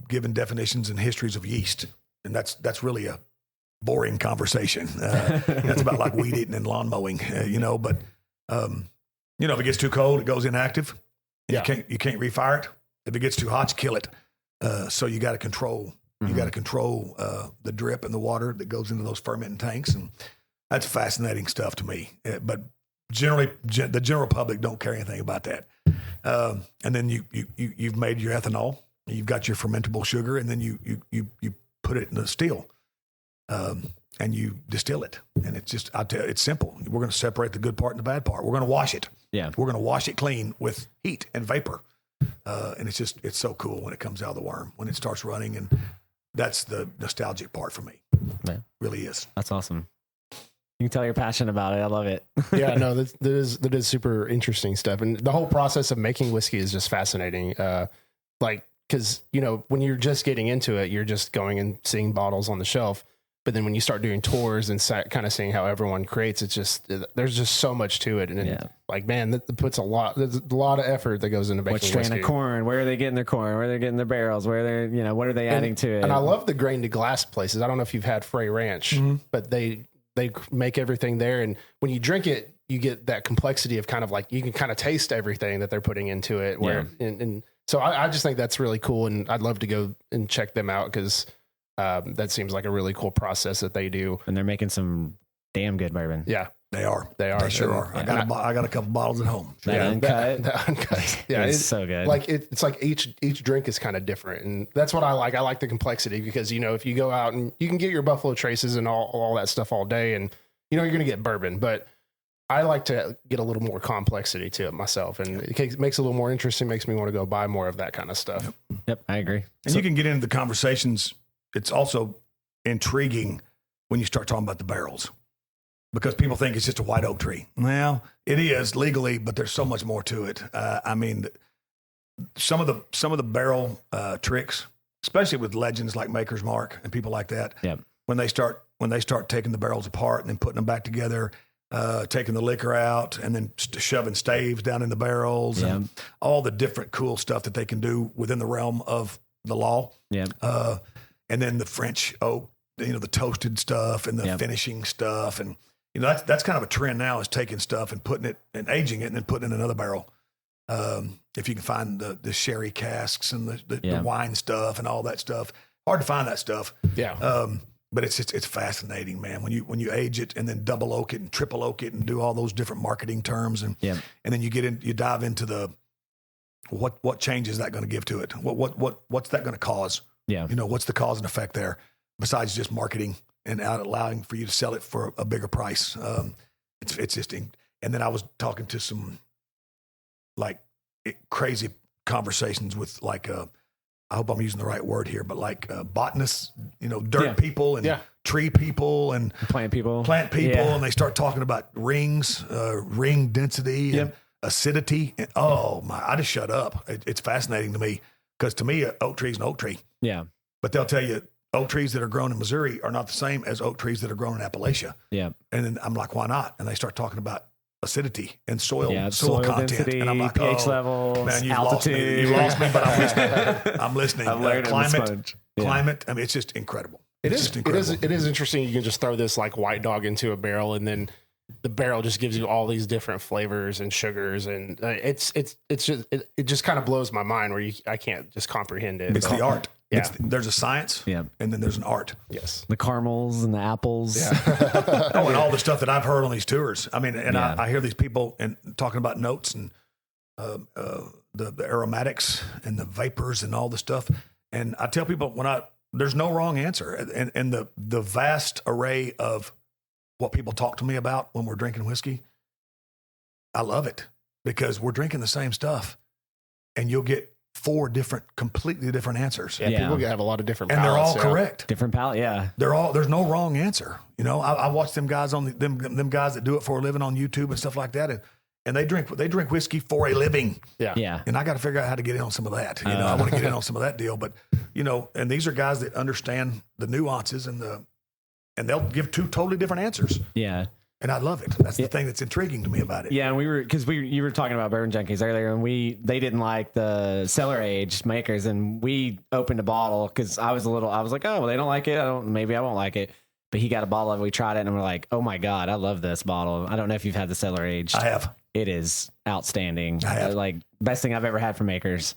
giving definitions and histories of yeast, and that's really a boring conversation. That's about like weed eating and lawn mowing, you know. But you know, if it gets too cold, it goes inactive. You can't refire it. If it gets too hot, you kill it. So you got to control. You got to control the drip and the water that goes into those fermenting tanks, and that's fascinating stuff to me. But generally, the general public don't care anything about that. And then you've made your ethanol. You've got your fermentable sugar, and then you put it in a still, and you distill it. And it's just, it's simple. We're going to separate the good part and the bad part. We're going to wash it. Yeah. We're going to wash it clean with heat and vapor. And it's so cool when it comes out of the worm, when it starts running. And that's the nostalgic part for me. Man. Really is. That's awesome. You can tell you're passionate about it. I love it. Yeah, no, that is super interesting stuff. And the whole process of making whiskey is just fascinating. Like, because, you know, when you're just getting into it, you're just going and seeing bottles on the shelf. But then when you start doing tours and kind of seeing how everyone creates, it's just, there's just so much to it. And like, man, that puts there's a lot of effort that goes into making what strain of corn, where are they getting their corn, where are they getting their barrels, where they're, what are they adding to it? And I love the grain to glass places. I don't know if you've had Frey Ranch, but they make everything there. And when you drink it, you get that complexity of kind of like, you can kind of taste everything that they're putting into it. And so I just think that's really cool. And I'd love to go and check them out because that seems like a really cool process that they do. And they're making some damn good bourbon. Yeah. They are. They sure are. Yeah. I got a couple bottles at home. That uncut. That uncut. Yeah. It's so good. Like it's like each drink is kind of different. And that's what I like. I like the complexity because, if you go out and you can get your Buffalo Traces and all that stuff all day and, you're going to get bourbon, but I like to get a little more complexity to it myself. And it makes it a little more interesting, makes me want to go buy more of that kind of stuff. Yep, I agree. And you can get into the conversations. It's also intriguing when you start talking about the barrels because people think it's just a white oak tree. Well, it is legally, but there's so much more to it. I mean, some of the barrel tricks, especially with legends like Maker's Mark and people like that, when they start taking the barrels apart and then putting them back together, taking the liquor out and then shoving staves down in the barrels and all the different cool stuff that they can do within the realm of the law. Yeah. And then the French oak, the toasted stuff and the finishing stuff. And, that's kind of a trend now is taking stuff and putting it and aging it and then putting it in another barrel. If you can find the sherry casks and the wine stuff and all that stuff, hard to find that stuff. Yeah. But it's fascinating, man. When you age it and then double oak it and triple oak it and do all those different marketing terms and then you dive into the what change is that going to give to it? What's that going to cause? Yeah. What's the cause and effect there besides just marketing and allowing for you to sell it for a bigger price? It's just and then I was talking to some like crazy conversations with like I hope I'm using the right word here, but like botanists, dirt people and tree people and plant people, and they start talking about rings, ring density, and acidity. And I just shut up. It's fascinating to me because to me, an oak tree is an oak tree. Yeah. But they'll tell you oak trees that are grown in Missouri are not the same as oak trees that are grown in Appalachia. Yeah. And then I'm like, why not? And they start talking about acidity and soil content, density, and I'm like, pH levels, man, altitude. You lost me, but I'm listening. I'm listening. Climate. Climate. I mean, it's just incredible. It is interesting. You can just throw this like white dog into a barrel, and then the barrel just gives you all these different flavors and sugars, and it just kind of blows my mind where I can't just comprehend it. It's the art. Yeah. There's a science, and then there's an art. Yes. The caramels and the apples. Yeah. And all the stuff that I've heard on these tours. I mean, and I hear these people and talking about notes and the aromatics and the vapors and all the stuff. And I tell people there's no wrong answer. And the vast array of what people talk to me about when we're drinking whiskey, I love it because we're drinking the same stuff and you'll get 4 completely different answers. Yeah, people have a lot of different and palates, they're all correct. Different palate, yeah. There's no wrong answer. I watch them guys them guys that do it for a living on YouTube and stuff like that, and they drink whiskey for a living. Yeah. And I got to figure out how to get in on some of that. I want to get in on some of that deal, but and these are guys that understand the nuances and they'll give 2 totally different answers. Yeah. And I love it. That's the thing that's intriguing to me about it. Yeah, and you were talking about Bourbon Junkies earlier, and they didn't like the cellar aged makers, and we opened a bottle because I was like, oh, well, they don't like it. Maybe I won't like it. But he got a bottle of it. We tried it, and we're like, oh my god, I love this bottle. I don't know if you've had the cellar aged. I have. It is outstanding. I have. Like best thing I've ever had from makers.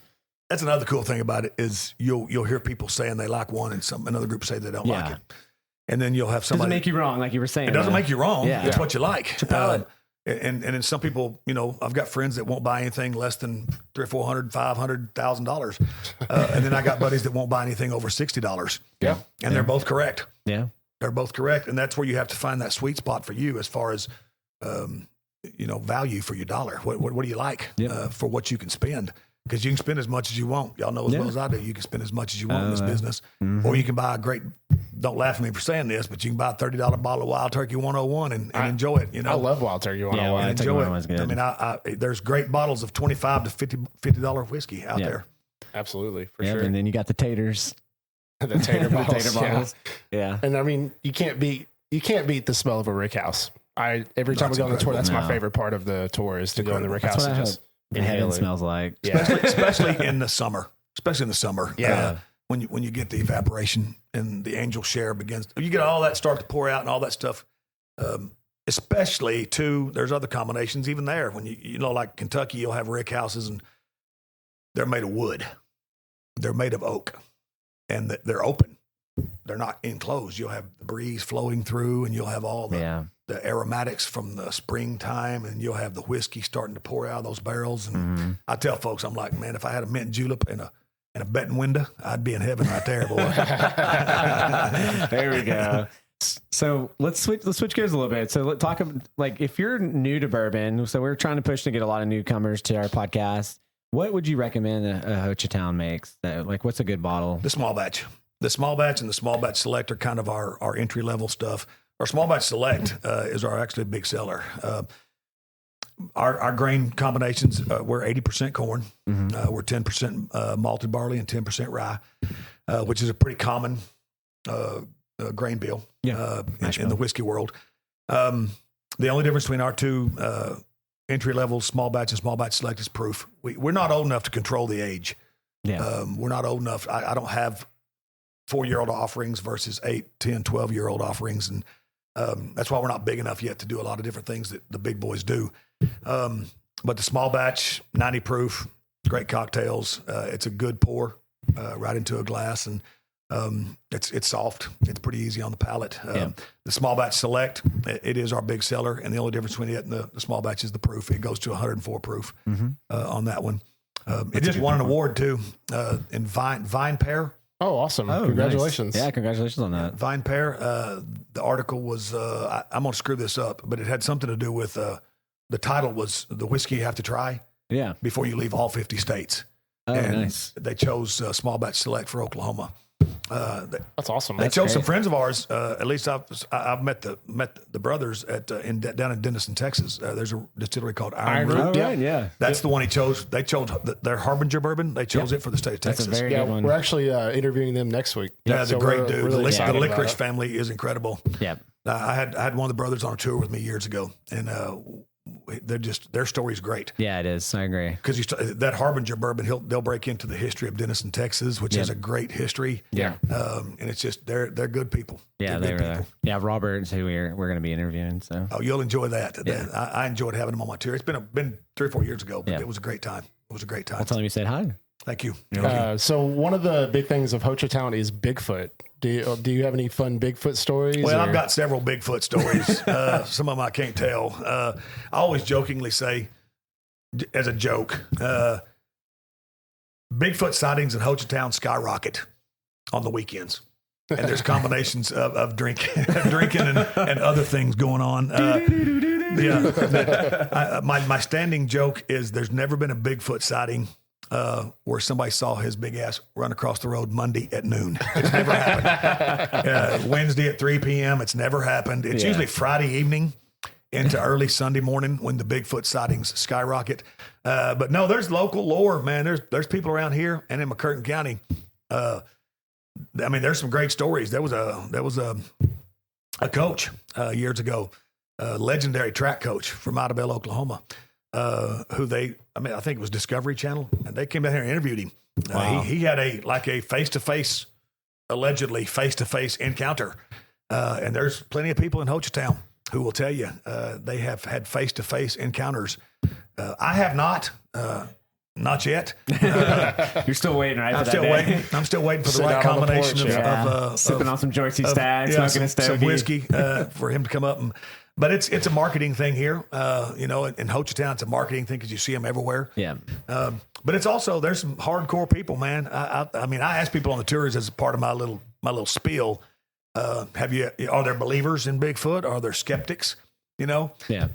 That's another cool thing about it is you'll hear people saying they like one, and another group say they don't like it. And then you'll have somebody. Doesn't make you wrong, like you were saying. It doesn't make you wrong. Yeah. It's what you like. It's a palate. And then some people, I've got friends that won't buy anything less than $300, $400, $500,000, and then I got buddies that won't buy anything over $60. Yeah, and they're both correct. Yeah, they're both correct, and that's where you have to find that sweet spot for you as far as value for your dollar. What do you like for what you can spend? Because you can spend as much as you want. Y'all know as well as I do. You can spend as much as you want in this business. Mm-hmm. Or you can buy don't laugh at me for saying this, but you can buy a $30 bottle of Wild Turkey 101 and enjoy it. I love Wild Turkey 101. Yeah, enjoy it. Good. I mean, there's great bottles of $25 to $50 whiskey out there. Absolutely, for sure. And then you got the taters. The tater bottles. Tater bottles. Yeah. And I mean, you can't beat the smell of a rick house. Every time we go on the tour, that's my favorite part of the tour is to go in the rick house and just inhale it. Smells like. Yeah. Especially in the summer. Yeah. When you get the evaporation and the angel share begins, you get all that start to pour out and all that stuff. Especially too, there's other combinations even there. When you know, like Kentucky, you'll have rick houses and they're made of wood. They're made of oak, and they're open. They're not enclosed. You'll have the breeze flowing through, and you'll have all the aromatics from the springtime, and you'll have the whiskey starting to pour out of those barrels. And I tell folks, I'm like, man, if I had a mint julep and a betting window, I'd be in heaven right there, boy. There we go. So let's switch gears a little bit. So let's talk like if you're new to bourbon. So we're trying to push to get a lot of newcomers to our podcast. What would you recommend a Hochatown makes? Like, what's a good bottle? The small batch and the small batch select are kind of our entry level stuff. Our small batch select is our actually big seller. Our grain combinations, we're 80% corn. We're 10% malted barley and 10% rye, which is a pretty common grain bill in the whiskey world. The only difference between our two entry level small batch and small batch select is proof. We're not old enough to control the age. We're not old enough. I don't have 4-year-old offerings versus 8, 10, 12-year-old offerings. And that's why we're not big enough yet to do a lot of different things that the big boys do. But the small batch, 90 proof, great cocktails. It's a good pour right into a glass, and it's soft. It's pretty easy on the palate. The small batch select, it is our big seller, and the only difference between it and the small batch is the proof. It goes to 104 proof on that one. It just won an award too in Vine Pair. Oh, awesome! Oh, congratulations! Nice. Yeah, congratulations on that. Vine Pair. The article was I'm going to screw this up, but it had something to do with the title was the whiskey you have to try before you leave all 50 states. Oh, and nice. They chose small batch select for Oklahoma. That's awesome. They chose some friends of ours. At least I've met the brothers down in Denison, Texas. There's a distillery called Iron Root. That's the one he chose. They chose their Harbinger bourbon. They chose it for the state of Texas. That's a very good one. We're actually interviewing them next week. Yeah, they're great dude. Really the licorice family is incredible. Yeah, I had one of the brothers on a tour with me years ago, and their story's great. Yeah, it is. I agree. Because that Harbinger bourbon, they'll break into the history of Denison, Texas, which has a great history. Yeah, and it's just they're good people. Yeah, they were. Yeah, Robert's who we're going to be interviewing. So you'll enjoy that. Yeah. I enjoyed having them on my tour. It's been 3 or 4 years ago, but it was a great time. I'll tell him you said hi. Thank you. So one of the big things of Hochatown is Bigfoot. Do you have any fun Bigfoot stories? Well, I've got several Bigfoot stories. Some of them I can't tell. I always jokingly say, as a joke, Bigfoot sightings in Hochatown skyrocket on the weekends. And there's combinations of drinking and other things going on. My standing joke is there's never been a Bigfoot sighting where somebody saw his big ass run across the road Monday at noon. It's never happened. Wednesday at 3 p.m. It's never happened. It's usually Friday evening into early Sunday morning when the Bigfoot sightings skyrocket. But no, there's local lore, man. There's people around here and in McCurtain County. There's some great stories. There was a coach years ago, a legendary track coach from Idabel, Oklahoma. Who I think it was Discovery Channel, and they came down here and interviewed him. Wow. He had a allegedly face-to-face encounter. And there's plenty of people in Hochatown who will tell you they have had face-to-face encounters. I have not yet. You're still waiting, right? I'm still waiting for the right combination of sipping on some Joycey Stag, smoking a some whiskey for him to come up. But it's a marketing thing here. In Hochatown, it's a marketing thing because you see them everywhere. Yeah. But it's also, there's some hardcore people, man. I ask people on the tours as a part of my little spiel. Are there believers in Bigfoot? Are there skeptics? Yeah.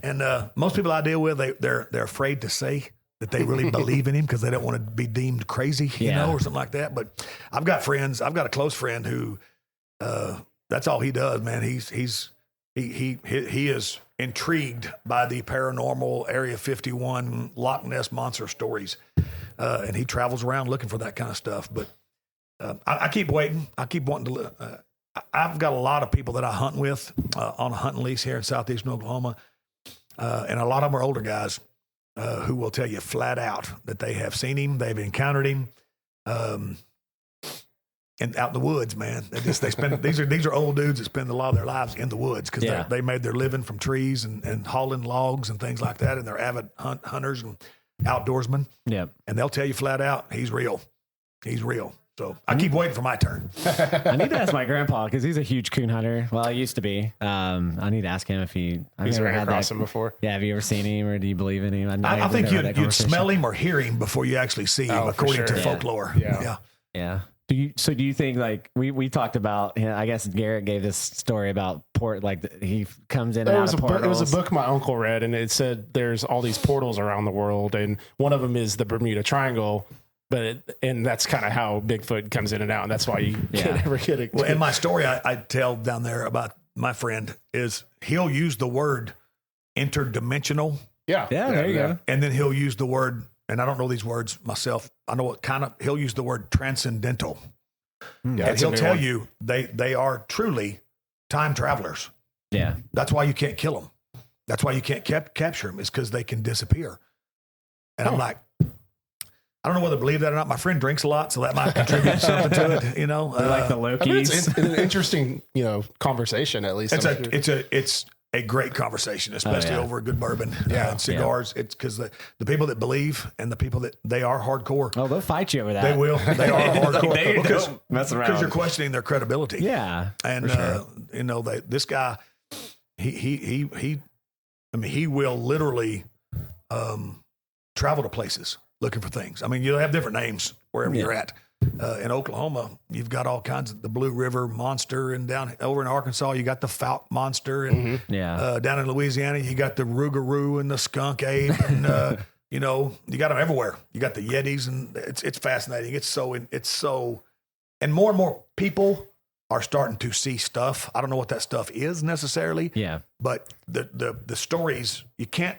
And most people I deal with, they're afraid to say that they really believe in him because they don't want to be deemed crazy, or something like that. But I've got friends. I've got a close friend who, that's all he does, man. He is intrigued by the paranormal Area 51 Loch Ness monster stories, and he travels around looking for that kind of stuff. But I keep waiting. I keep wanting to. I've got a lot of people that I hunt with on a hunting lease here in southeastern Oklahoma, and a lot of them are older guys who will tell you flat out that they have seen him, they've encountered him, and out in the woods, man. They spend these are old dudes that spend a lot of their lives in the woods because they made their living from trees and hauling logs and things like that, and they're avid hunters and outdoorsmen. Yeah, and they'll tell you flat out, he's real. He's real. So I keep waiting for my turn. I need to ask my grandpa because he's a huge coon hunter. Well, he used to be. I need to ask him if he's ran across him before. Yeah, have you ever seen him or do you believe in him? I think you'd smell him or hear him before you actually see him, according to folklore. Yeah. Do you think like we talked about? I guess Garrett gave this story about he comes in and out of portals. It was a book my uncle read, and it said there's all these portals around the world, and one of them is the Bermuda Triangle. And that's kind of how Bigfoot comes in and out, and that's why you can't ever get it. Well, and my story I tell down there about my friend is he'll use the word interdimensional. Yeah, there you go. And then he'll use the word, and I don't know these words myself. I know what he'll use the word transcendental. Yeah, and he'll tell you they are truly time travelers. Yeah, that's why you can't kill them. That's why you can't capture them, is because they can disappear. And I'm like, I don't know whether to believe that or not. My friend drinks a lot, so that might contribute something to it. You know, like the Lokis. I mean, it's an interesting, conversation. At least it's a great conversation, especially over a good bourbon and cigars. It's because the people that believe and the people that they are hardcore. Oh, they'll fight you over that. They will. They are hardcore because you're questioning their credibility. Yeah, and this guy, he will literally travel to places looking for things. I mean, you'll have different names wherever you're at. In Oklahoma, you've got all kinds of the Blue River Monster, and down over in Arkansas, you got the Fouke Monster, and down in Louisiana, you got the Rougarou and the Skunk Ape, and you got them everywhere. You got the Yetis, and it's fascinating. It's so, and more people are starting to see stuff. I don't know what that stuff is necessarily. Yeah, but the stories, you can't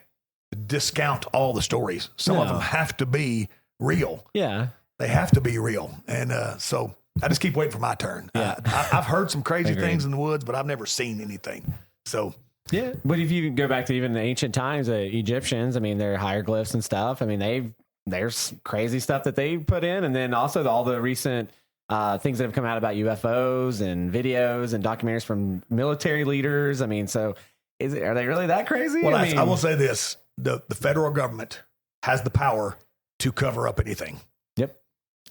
discount all the stories. Some of them have to be real. Yeah. They have to be real. And so I just keep waiting for my turn. Yeah. I've heard some crazy things in the woods, but I've never seen anything. So, yeah. But if you go back to even the ancient times, the Egyptians, I mean, their hieroglyphs and stuff, I mean, there's crazy stuff that they put in. And then also all the recent things that have come out about UFOs and videos and documentaries from military leaders. I mean, so are they really that crazy? Well, I will say this. The federal government has the power to cover up anything. Yep.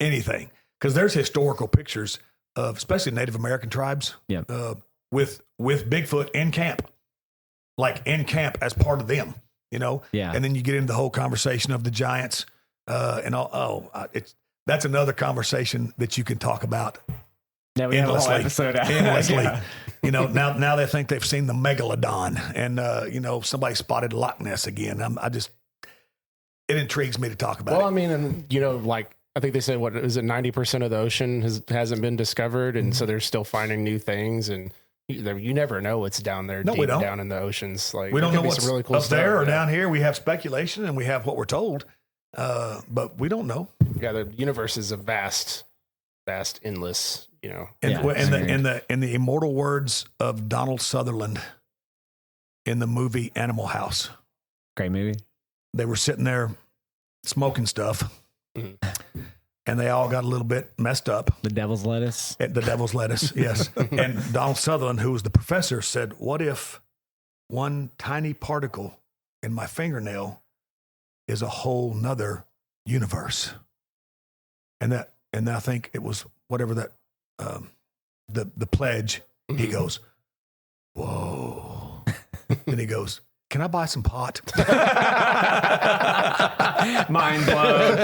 Anything. Because there's historical pictures of especially Native American tribes with Bigfoot in camp. Like in camp as part of them, Yeah. And then you get into the whole conversation of the giants and all. That's another conversation that you can talk about endlessly. Endlessly. Now they think they've seen the megalodon, and somebody spotted Loch Ness again. It intrigues me to talk about. Well, I mean, and I think they said 90% of the ocean hasn't been discovered, and so they're still finding new things, and you never know what's down there. No, we don't. Down in the oceans. Like we don't know what's really cool up stuff there or down here. We have speculation and we have what we're told, but we don't know. Yeah, the universe is a vast, endless. In the immortal words of Donald Sutherland in the movie Animal House. Great movie. They were sitting there smoking stuff, and they all got a little bit messed up. The devil's lettuce. The devil's lettuce, yes. And Donald Sutherland, who was the professor, said, "What if one tiny particle in my fingernail is a whole nother universe?" And I think it was whatever that. The pledge, he goes, "Whoa." Then he goes, "Can I buy some pot?" Mind blown.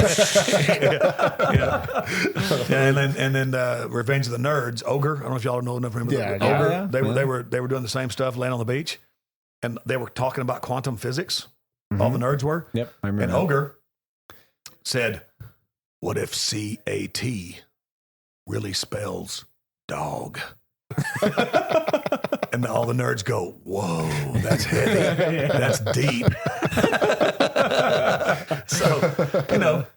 And then Revenge of the Nerds, Ogre. I don't know if y'all know enough of him. Ogre. They were doing the same stuff, laying on the beach, and they were talking about quantum physics. All the nerds were. Yep, I remember. And Ogre said, "What if CAT really spells dog?" And all the nerds go, "Whoa, that's heavy. That's deep." So,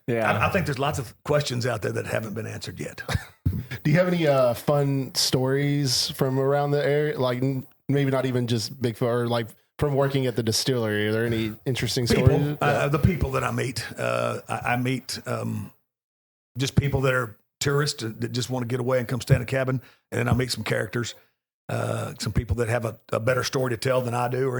I think there's lots of questions out there that haven't been answered yet. Do you have any fun stories from around the area? Like maybe not even just Bigfoot, or like from working at the distillery. Are there any interesting stories? The people that I meet, I meet just people that are tourists that just want to get away and come stay in a cabin. And then I meet some characters, some people that have a better story to tell than I do.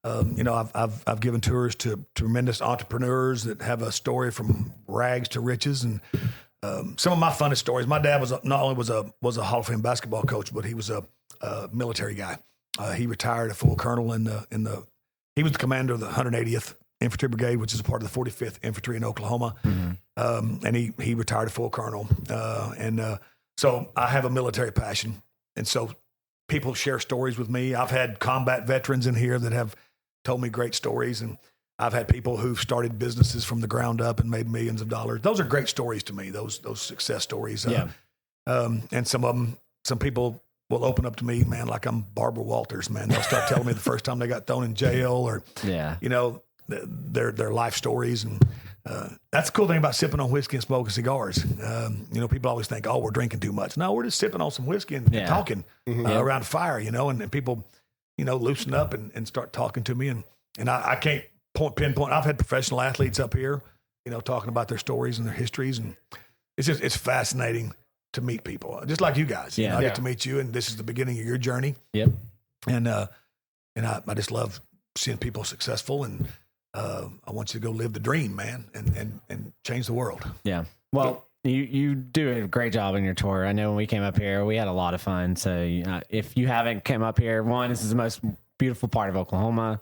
I've given tours to tremendous entrepreneurs that have a story from rags to riches. And some of my funnest stories, my dad not only was a Hall of Fame basketball coach, but he was a military guy. He retired a full colonel he was the commander of the 180th Infantry Brigade, which is a part of the 45th Infantry in Oklahoma. Mm-hmm. And he retired a full colonel. So I have a military passion. And so people share stories with me. I've had combat veterans in here that have told me great stories. And I've had people who've started businesses from the ground up and made millions of dollars. Those are great stories to me, those success stories. And some people will open up to me, man, like I'm Barbara Walters, man. They'll start telling me the first time they got thrown in jail or, their life stories. And that's the cool thing about sipping on whiskey and smoking cigars. People always think, oh, we're drinking too much. No, we're just sipping on some whiskey and talking around a fire, and people, loosen up and start talking to me. And I can't pinpoint. I've had professional athletes up here, talking about their stories and their histories. And it's fascinating to meet people just like you guys. I get to meet you, and this is the beginning of your journey. Yep. And I just love seeing people successful, and I want you to go live the dream, man, and change the world. Yeah. Well, you do a great job on your tour. I know when we came up here, we had a lot of fun. So if you haven't come up here, this is the most beautiful part of Oklahoma.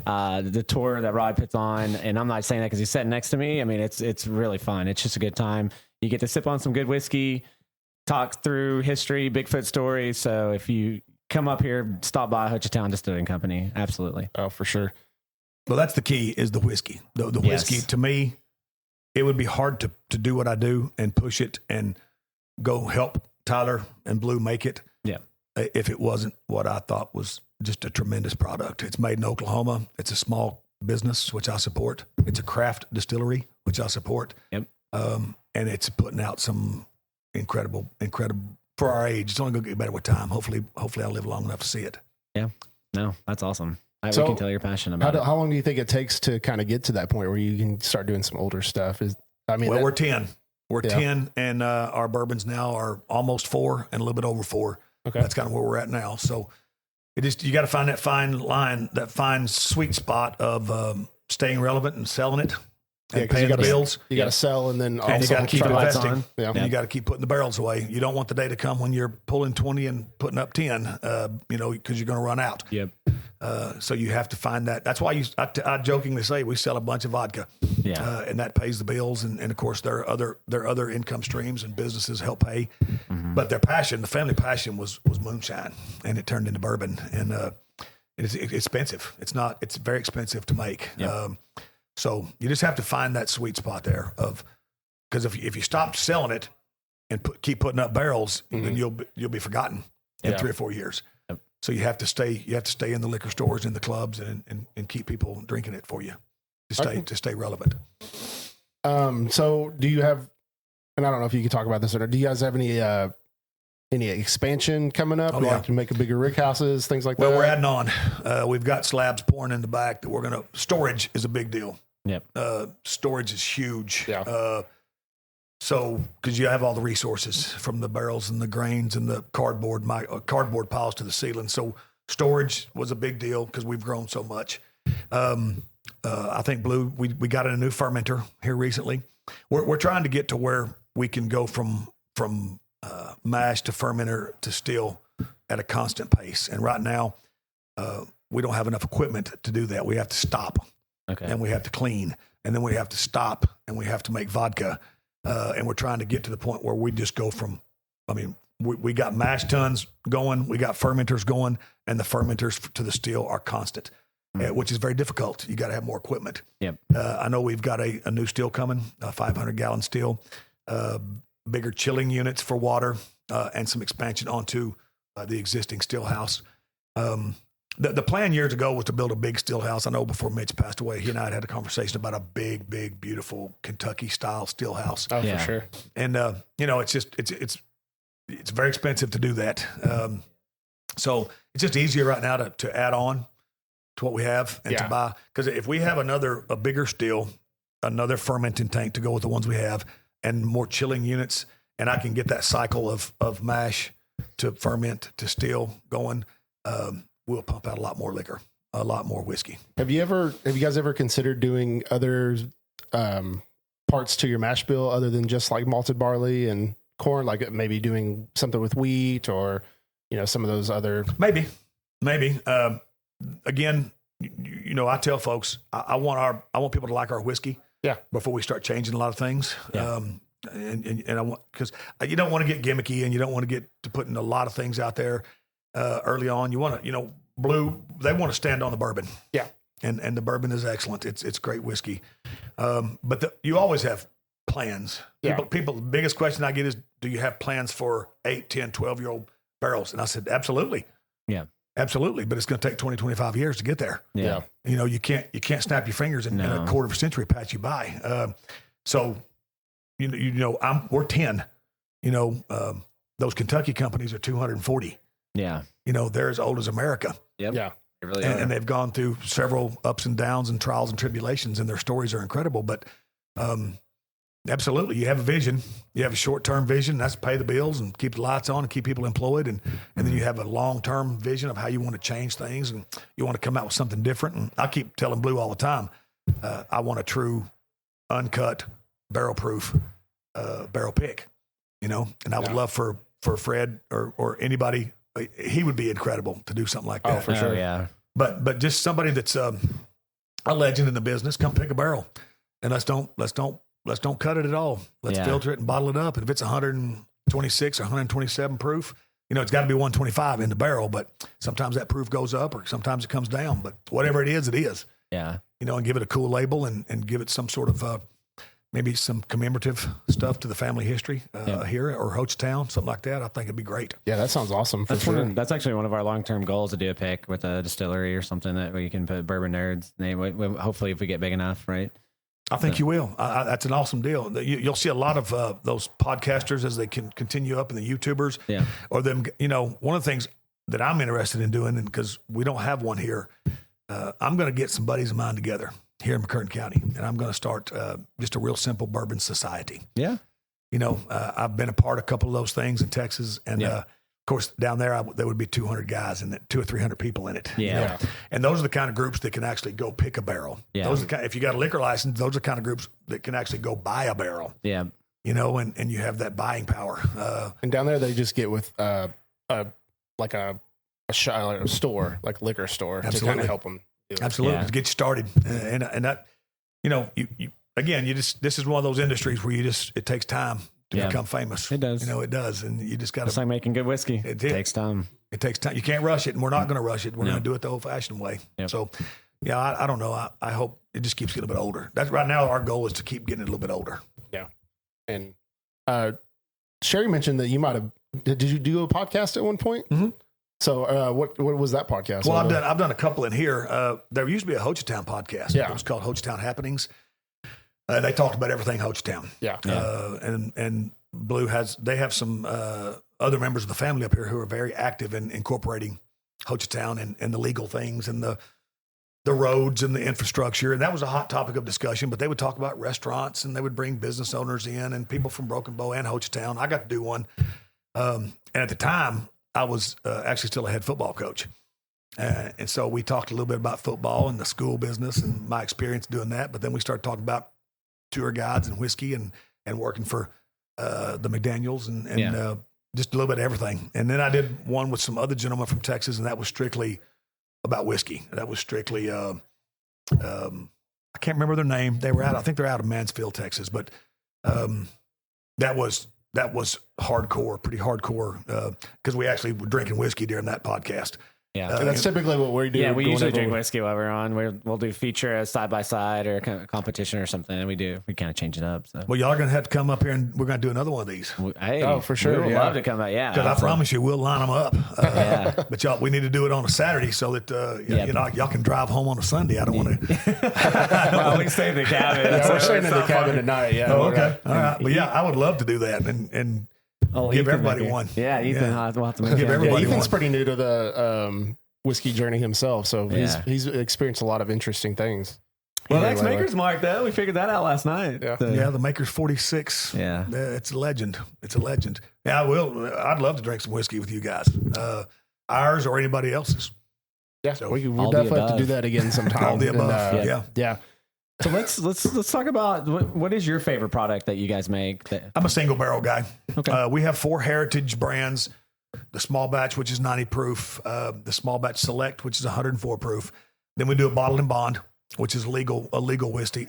The tour that Rod puts on, and I'm not saying that because he's sitting next to me. I mean, it's really fun. It's just a good time. You get to sip on some good whiskey, talk through history, Bigfoot stories. So if you come up here, stop by Hochatown Distilling Company. Absolutely. Oh, for sure. Well, that's the key, is the whiskey. The whiskey, to me, it would be hard to do what I do and push it and go help Tyler and Blue make it. Yeah. If it wasn't what I thought was just a tremendous product. It's made in Oklahoma. It's a small business, which I support. It's a craft distillery, which I support. Yep. And it's putting out some incredible for our age. It's only going to get better with time. Hopefully I'll live long enough to see it. Yeah. No, that's awesome. We can tell you're passionate about it. How long do you think it takes to kind of get to that point where you can start doing some older stuff? We're 10. We're 10, and our bourbons now are almost 4 and a little bit over 4. Okay. That's kind of where we're at now. So you got to find that fine line, that fine sweet spot of staying relevant and selling it. And paying the bills. You got to sell, and then also you got to keep investing. Yeah. And you got to keep putting the barrels away. You don't want the day to come when you're pulling 20 and putting up 10, because you're going to run out. Yep. So you have to find that. That's why I jokingly say we sell a bunch of vodka. Yeah. And that pays the bills. And of course, there are other income streams and businesses help pay. Mm-hmm. But their passion, the family passion, was moonshine, and it turned into bourbon. And it's expensive. It's very expensive to make. Yep. So you just have to find that sweet spot there because if you stop selling it and keep putting up barrels, then you'll be forgotten in 3 or 4 years. Yep. So you have to stay in the liquor stores, in the clubs, and keep people drinking it for you to stay relevant. So do you have, and I don't know if you can talk about this or not, do you guys have any expansion coming up? Like to make a bigger rick houses, things like that? Well, we're adding on. We've got slabs pouring in the back that storage is a big deal. Yep. Storage is huge. Yeah. So, because you have all the resources from the barrels and the grains and the cardboard piles to the ceiling. So storage was a big deal because we've grown so much. I think Blue, we got in a new fermenter here recently. We're trying to get to where we can go from mash to fermenter to still at a constant pace. And right now, we don't have enough equipment to do that. We have to stop. Okay. And we have to clean, and then we have to stop, and we have to make vodka. And we're trying to get to the point where we just go from, we got mash tuns going, we got fermenters going, and the fermenters to the still are constant, which is very difficult. You got to have more equipment. Yep. I know we've got a new still coming, a 500-gallon still, bigger chilling units for water, and some expansion onto the existing still house. The plan years ago was to build a big still house. I know before Mitch passed away, he and I had a conversation about a big, beautiful Kentucky style still house. Oh, for sure. And it's very expensive to do that. So it's just easier right now to add on to what we have and to buy. Because if we have a bigger still, another fermenting tank to go with the ones we have, and more chilling units, and I can get that cycle of mash to ferment to still going, we'll pump out a lot more liquor, a lot more whiskey. Have you guys ever considered doing other parts to your mash bill other than just like malted barley and corn, like maybe doing something with wheat or, some of those other? Maybe. Again, I tell folks, I want people to like our whiskey. Yeah. Before we start changing a lot of things. Yeah. And I want, because you don't want to get gimmicky and you don't want to get to putting a lot of things out there early on. You want to, Blue, they want to stand on the bourbon. Yeah. And the bourbon is excellent. It's great whiskey. But you always have plans. People, the biggest question I get is, do you have plans for 8, 10, 12-year-old barrels? And I said, absolutely. Yeah. Absolutely. But it's going to take 20, 25 years to get there. Yeah. You can't snap your fingers and a quarter of a century pass you by. So, we're 10, those Kentucky companies are 240. Yeah. They're as old as America. Yep. Yeah. They really and, are. and they've gone through several ups and downs and trials and tribulations, and their stories are incredible. But absolutely, you have a vision. You have a short-term vision. That's pay the bills and keep the lights on and keep people employed. And then you have a long-term vision of how you want to change things, and you want to come out with something different. And I keep telling Blue all the time, I want a true, uncut, barrel-proof barrel pick, and I would love for Fred or anybody. He would be incredible to do something like that. Oh, for sure. Yeah. But just somebody that's a legend in the business, come pick a barrel, and let's don't cut it at all. Let's filter it and bottle it up. And if it's 126 or 127 proof, it's got to be 125 in the barrel. But sometimes that proof goes up, or sometimes it comes down. But whatever it is, it is. Yeah. And give it a cool label and give it some sort of maybe some commemorative stuff to the family history here, or Hochatown, something like that. I think it'd be great. Yeah, that sounds awesome. That's actually one of our long-term goals, to do a pick with a distillery or something that we can put Bourbon Nerdz name. Hopefully, if we get big enough, right? I think you will. That's an awesome deal. You'll see a lot of those podcasters as they can continue up, and the YouTubers. Yeah. Or them. One of the things that I'm interested in doing, and because we don't have one here, I'm going to get some buddies of mine together here in McCurtain County, and I'm going to start just a real simple bourbon society. Yeah. I've been a part of a couple of those things in Texas, and of course down there there would be 200 guys and 200 or 300 people in it. Yeah. And those are the kind of groups that can actually go pick a barrel. Yeah. Those are if you got a liquor license, those are the kind of groups that can actually go buy a barrel. Yeah. And you have that buying power. And down there they just get with a store, like liquor store, to kind of help them. Absolutely. Yeah. To get you started. And that, this is one of those industries where it takes time to become famous. It does. It does. And you just got to. It's like making good whiskey. It takes time. It takes time. You can't rush it, and we're not going to rush it. We're going to do it the old fashioned way. Yep. So, I don't know. I hope it just keeps getting a bit older. That's right now. Our goal is to keep getting it a little bit older. Yeah. And Sherry mentioned that you might have, did you do a podcast at one point? Mm-hmm. So what was that podcast? Well, I've done a couple in here. There used to be a Hochatown podcast. Yeah. It was called Hochatown Happenings. They talked about everything Hochatown. Yeah. And Blue they have some other members of the family up here who are very active in incorporating Hochatown and the legal things and the roads and the infrastructure. And that was a hot topic of discussion, but they would talk about restaurants, and they would bring business owners in and people from Broken Bow and Hochatown. I got to do one. And at the time, I was actually still a head football coach. And so we talked a little bit about football and the school business and my experience doing that. But then we started talking about tour guides and whiskey and working for the McDaniels and just a little bit of everything. And then I did one with some other gentlemen from Texas, and that was strictly about whiskey. That was strictly, I can't remember their name. I think they're out of Mansfield, Texas. But that was hardcore, pretty hardcore, because we actually were drinking whiskey during that podcast. Yeah. And that's typically what we do. Yeah, we usually drink whiskey while we're on. We'll do feature a side by side or a competition or something, and we kind of change it up. So. Well, y'all are gonna have to come up here, and we're gonna do another one of these. Hey, for sure. We would love to come out. Yeah, because I promise you, we'll line them up. But we need to do it on a Saturday so that y'all can drive home on a Sunday. I don't want to. Well, we stay in the cabin. Yeah, we're staying in the cabin at night. Yeah. Oh, okay. All right. But I would love to do that and give everybody one. Yeah, Ethan. We'll have to give everybody Ethan's one. pretty new to the whiskey journey himself, so he's experienced a lot of interesting things. Well, that's Maker's Mark, though. We figured that out last night. Yeah, the Maker's 46. Yeah. It's a legend. It's a legend. Yeah, I'd love to drink some whiskey with you guys, ours or anybody else's. Yeah, so we definitely have to do that again sometime. All the above. Yeah. So let's talk about what is your favorite product that you guys make? I'm a single barrel guy. Okay. We have 4 heritage brands: the small batch, which is 90 proof; the small batch select, which is 104 proof. Then we do a bottled and bond, which is a legal whiskey.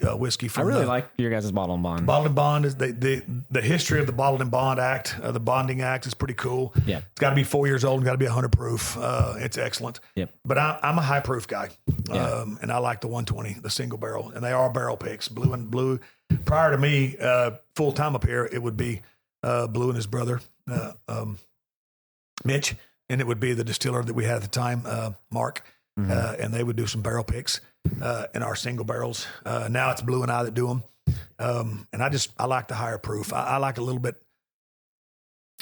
From I really like your guys' bottled and bond. Bottled and bond is the history of the Bottled and Bond Act. The Bonding Act is pretty cool. Yeah, it's got to be 4 years old and got to be 100 proof. It's excellent. Yep. But I'm a high proof guy, and I like the 120, the single barrel, and they are barrel picks. Blue. Prior to me, full time up here, it would be Blue and his brother, Mitch, and it would be the distiller that we had at the time, Mark, and they would do some barrel picks in our single barrels. Now it's Blue and I that do them, and I like the higher proof. I like a little bit.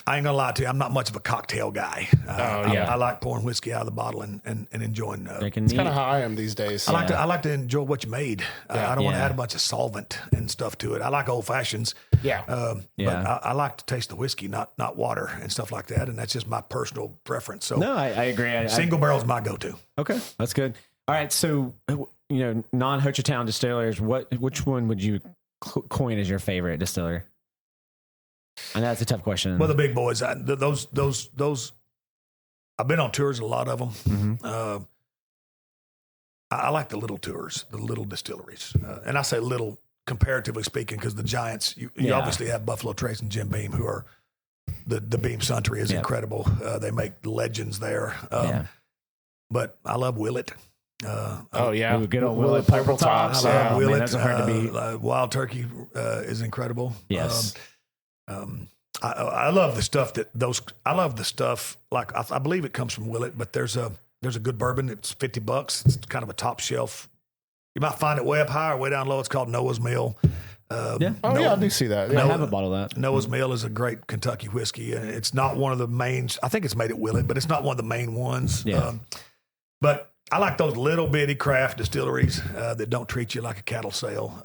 I ain't gonna lie to you, I'm not much of a cocktail guy. I like pouring whiskey out of the bottle and enjoying. It's kind of how I am these days. I like to enjoy what you made. I don't want to add a bunch of solvent and stuff to it. I like old fashions. But I like to taste the whiskey, not water and stuff like that. And that's just my personal preference. So no, I agree. Single barrel is my go-to. Okay, that's good. All right, so non-Hochatown distillers, which one would you coin as your favorite distiller? I know that's a tough question. Well, the big boys, those. I've been on tours, a lot of them. Mm-hmm. I like the little tours, the little distilleries, and I say little comparatively speaking because the giants. You obviously have Buffalo Trace and Jim Beam, who are the Beam Suntory is incredible. They make legends there. But I love Willet. Good old Willet Purple Tops. I love Willet. That's hard to beat. Wild Turkey is incredible. Yes. I love the stuff I love the stuff like I believe it comes from Willet, but there's a good bourbon. It's $50. It's kind of a top shelf. You might find it way up high or way down low. It's called Noah's Mill. I do see that. I have a bottle of that. Noah's Mill is a great Kentucky whiskey, and it's not one of the mains. I think it's made at Willet, but it's not one of the main ones. Yeah. But I like those little bitty craft distilleries that don't treat you like a cattle sale.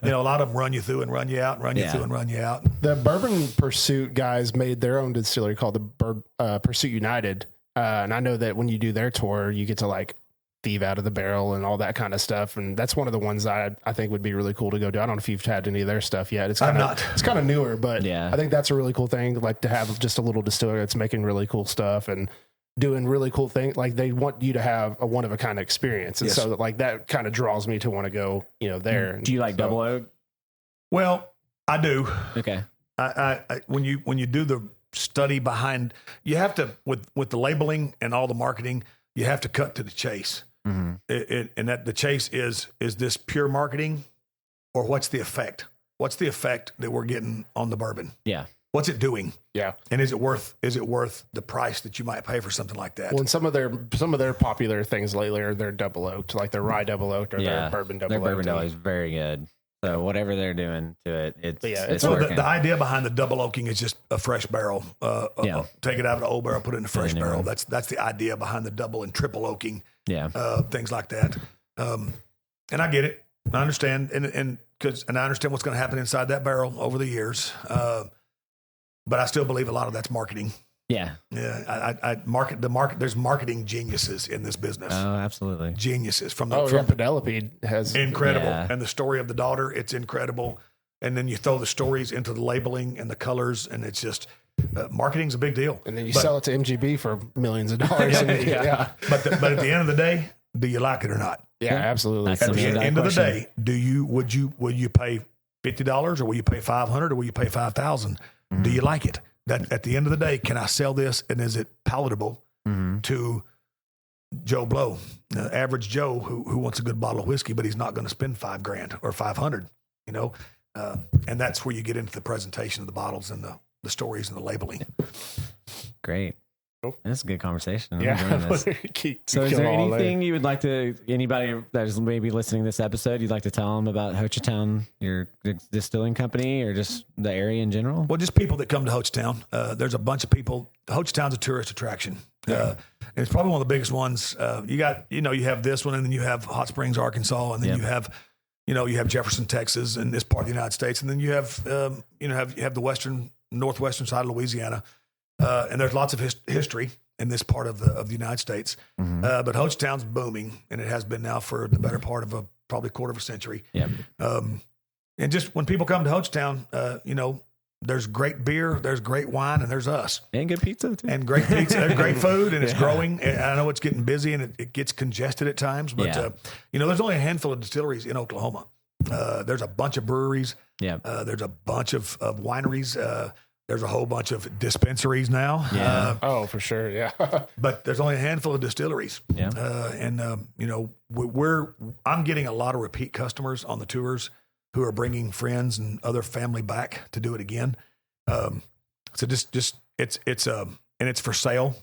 A lot of them run you through and run you out, and run you through and run you out. The Bourbon Pursuit guys made their own distillery called the Pursuit United. And I know that when you do their tour, you get to like thieve out of the barrel and all that kind of stuff. And that's one of the ones I think would be really cool to go do. I don't know if you've had any of their stuff yet. It's kind of newer, but I think that's a really cool thing, like to have just a little distillery that's making really cool stuff and doing really cool things. Like they want you to have a one of a kind of experience. And so like that kind of draws me to want to go, there. Do you like double oak? Well, I do. Okay. I when you do the study behind, you have to, with the labeling and all the marketing, you have to cut to the chase. Mm-hmm. And that the chase is this pure marketing, or what's the effect? What's the effect that we're getting on the bourbon? Yeah. What's it doing? Yeah. And is it worth the price that you might pay for something like that? Well, and some of their popular things lately are their double oaked, like their rye double oaked or their bourbon double oaked. Their bourbon double is very good. So whatever they're doing to it, it's working. The idea behind the double oaking is just a fresh barrel. Take it out of the old barrel, put it in a fresh barrel. That's the idea behind the double and triple oaking. Yeah. Things like that. And I get it. I understand. And I understand what's going to happen inside that barrel over the years. But I still believe a lot of that's marketing. Yeah. Yeah. There's marketing geniuses in this business. Oh, absolutely. Geniuses from Penelope has incredible. Yeah. And the story of the daughter, it's incredible. And then you throw the stories into the labeling and the colors, and it's just, marketing's a big deal. And then you sell it to MGB for millions of dollars. Yeah. But at the end of the day, do you like it or not? Yeah, absolutely. At the end of the day, will you pay $50 or will you pay $500 or will you pay $5,000? Mm-hmm. Do you like it? That at the end of the day, can I sell this and is it palatable to Joe Blow, average Joe who wants a good bottle of whiskey, but he's not going to spend $5,000 or $500, you know? And that's where you get into the presentation of the bottles and the stories and the labeling. Great. Cool. That's a good conversation. Yeah. So is there anything you would like to, anybody that is maybe listening to this episode, you'd like to tell them about Hochatown, your distilling company, or just the area in general? Well, just people that come to Hochatown. There's a bunch of people. Hochatown's a tourist attraction. And it's probably one of the biggest ones. You have this one, and then you have Hot Springs, Arkansas, and then you have Jefferson, Texas, and this part of the United States, and then you have the northwestern side of Louisiana. And there's lots of history in this part of the United States. Mm-hmm. But Hochatown's booming, and it has been now for the better part of probably quarter of a century. Yep. And just when people come to Hochatown, there's great beer, there's great wine, and there's us. And good pizza, too. And great pizza, and great food, and it's growing. And I know it's getting busy, and it gets congested at times. But, there's only a handful of distilleries in Oklahoma. There's a bunch of breweries. Yeah. There's a bunch of wineries. There's a whole bunch of dispensaries now. Yeah. For sure. Yeah. But there's only a handful of distilleries. Yeah. I'm getting a lot of repeat customers on the tours who are bringing friends and other family back to do it again. So it's for sale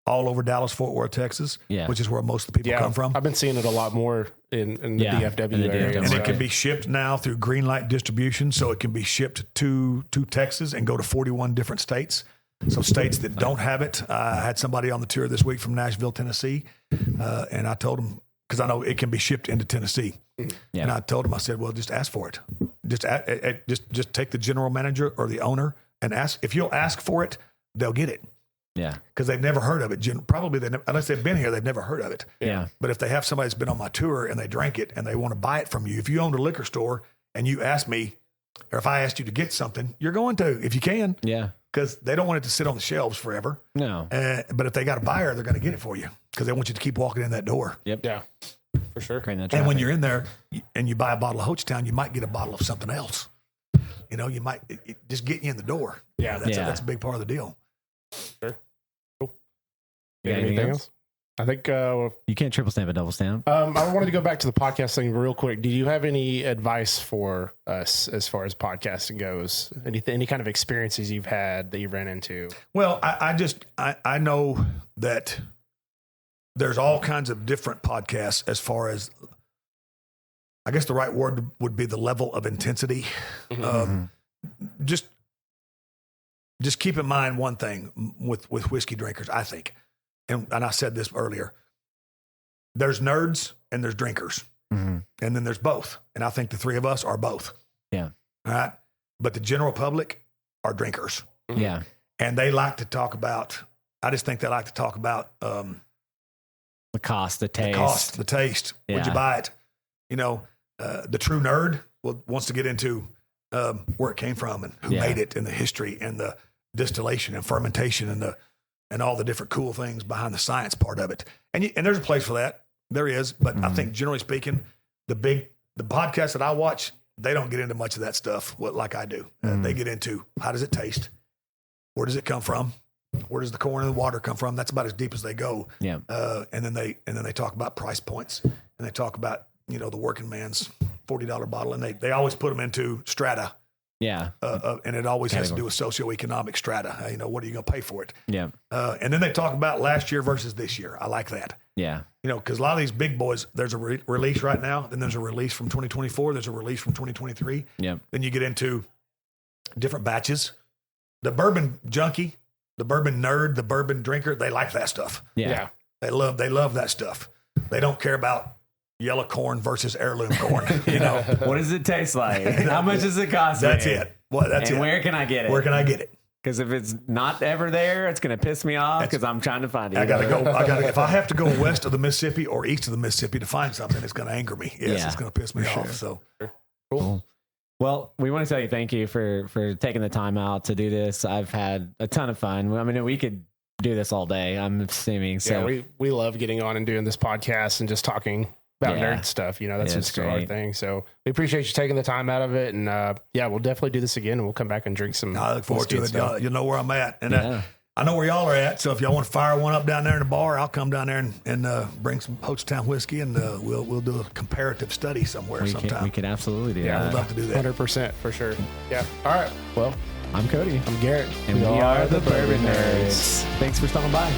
all over Dallas, Fort Worth, Texas, which is where most of the people come from. I've been seeing it a lot more in the DFW area. And it can be shipped now through Greenlight Distribution, so it can be shipped to Texas and go to 41 different states. So states that don't have it. I had somebody on the tour this week from Nashville, Tennessee, and I told them, because I know it can be shipped into Tennessee. Yeah. And I told him, I said, well, just ask for it. Just take the general manager or the owner and ask. If you'll ask for it, they'll get it. Yeah. Because they've never heard of it. Probably, unless they've been here, they've never heard of it. Yeah. But if they have somebody that's been on my tour and they drank it and they want to buy it from you, if you owned a liquor store and you asked me, or if I asked you to get something, you're going to, if you can. Yeah. Because they don't want it to sit on the shelves forever. No. But if they got a buyer, they're going to get it for you because they want you to keep walking in that door. Yep. Yeah. For sure. And when you're in there and you buy a bottle of Hochatown, you might get a bottle of something else. You might just get you in the door. Yeah. That's a big part of the deal. Sure. Cool. Anything else? I think you can't triple stamp a double stamp. I wanted to go back to the podcast thing real quick. Do you have any advice for us as far as podcasting goes? Any kind of experiences you've had that you ran into? Well, I know that there's all kinds of different podcasts as far as, I guess the right word would be the level of intensity. Mm-hmm. Just keep in mind one thing with whiskey drinkers, I think. And I said this earlier, there's nerds and there's drinkers. Mm-hmm. And then there's both. And I think the three of us are both. Yeah. All right. But the general public are drinkers. Mm-hmm. Yeah. And they like to talk about, I just think they like to talk about the cost, the taste. Yeah. Would you buy it? The true nerd wants to get into where it came from and who made it and the history and the distillation and fermentation and all the different cool things behind the science part of it. And there's a place for that. There is. But I think generally speaking, the podcasts that I watch, they don't get into much of that stuff like I do. They get into how does it taste? Where does it come from? Where does the corn and the water come from? That's about as deep as they go. Yeah. And then they talk about price points and they talk about, the working man's $40 bottle. And they always put them into strata. Yeah. And it always has to do with socioeconomic strata. What are you going to pay for it? Yeah. And then they talk about last year versus this year. I like that. Yeah. Because a lot of these big boys, there's a release right now. Then there's a release from 2024. There's a release from 2023. Yeah. Then you get into different batches. The bourbon junkie, the bourbon nerd, the bourbon drinker, they like that stuff. Yeah. They love that stuff. They don't care about yellow corn versus heirloom corn. What does it taste like? How much does it cost? That's it. Well, that's and it. Where can I get it? Where can I get it? Because if it's not ever there, it's going to piss me off because I'm trying to find it. I gotta go. If I have to go west of the Mississippi or east of the Mississippi to find something, it's going to anger me. Yes, it's going to piss me off. So cool. Well, we want to tell you thank you for taking the time out to do this. I've had a ton of fun. I mean, we could do this all day, I'm assuming. So we love getting on and doing this podcast and just talking about nerd stuff. That's just our thing. So we appreciate you taking the time out of it. And we'll definitely do this again and we'll come back and drink some. I look forward to it. You'll know where I'm at. And I know where y'all are at, so if y'all want to fire one up down there in the bar, I'll come down there and bring some Hochatown whiskey, and we'll do a comparative study somewhere sometime. We could absolutely do that. Yeah, I'd love to do that. 100% for sure. Yeah. All right. Well, I'm Cody. I'm Garrett. And we are the Bourbon Nerds. Thanks for stopping by.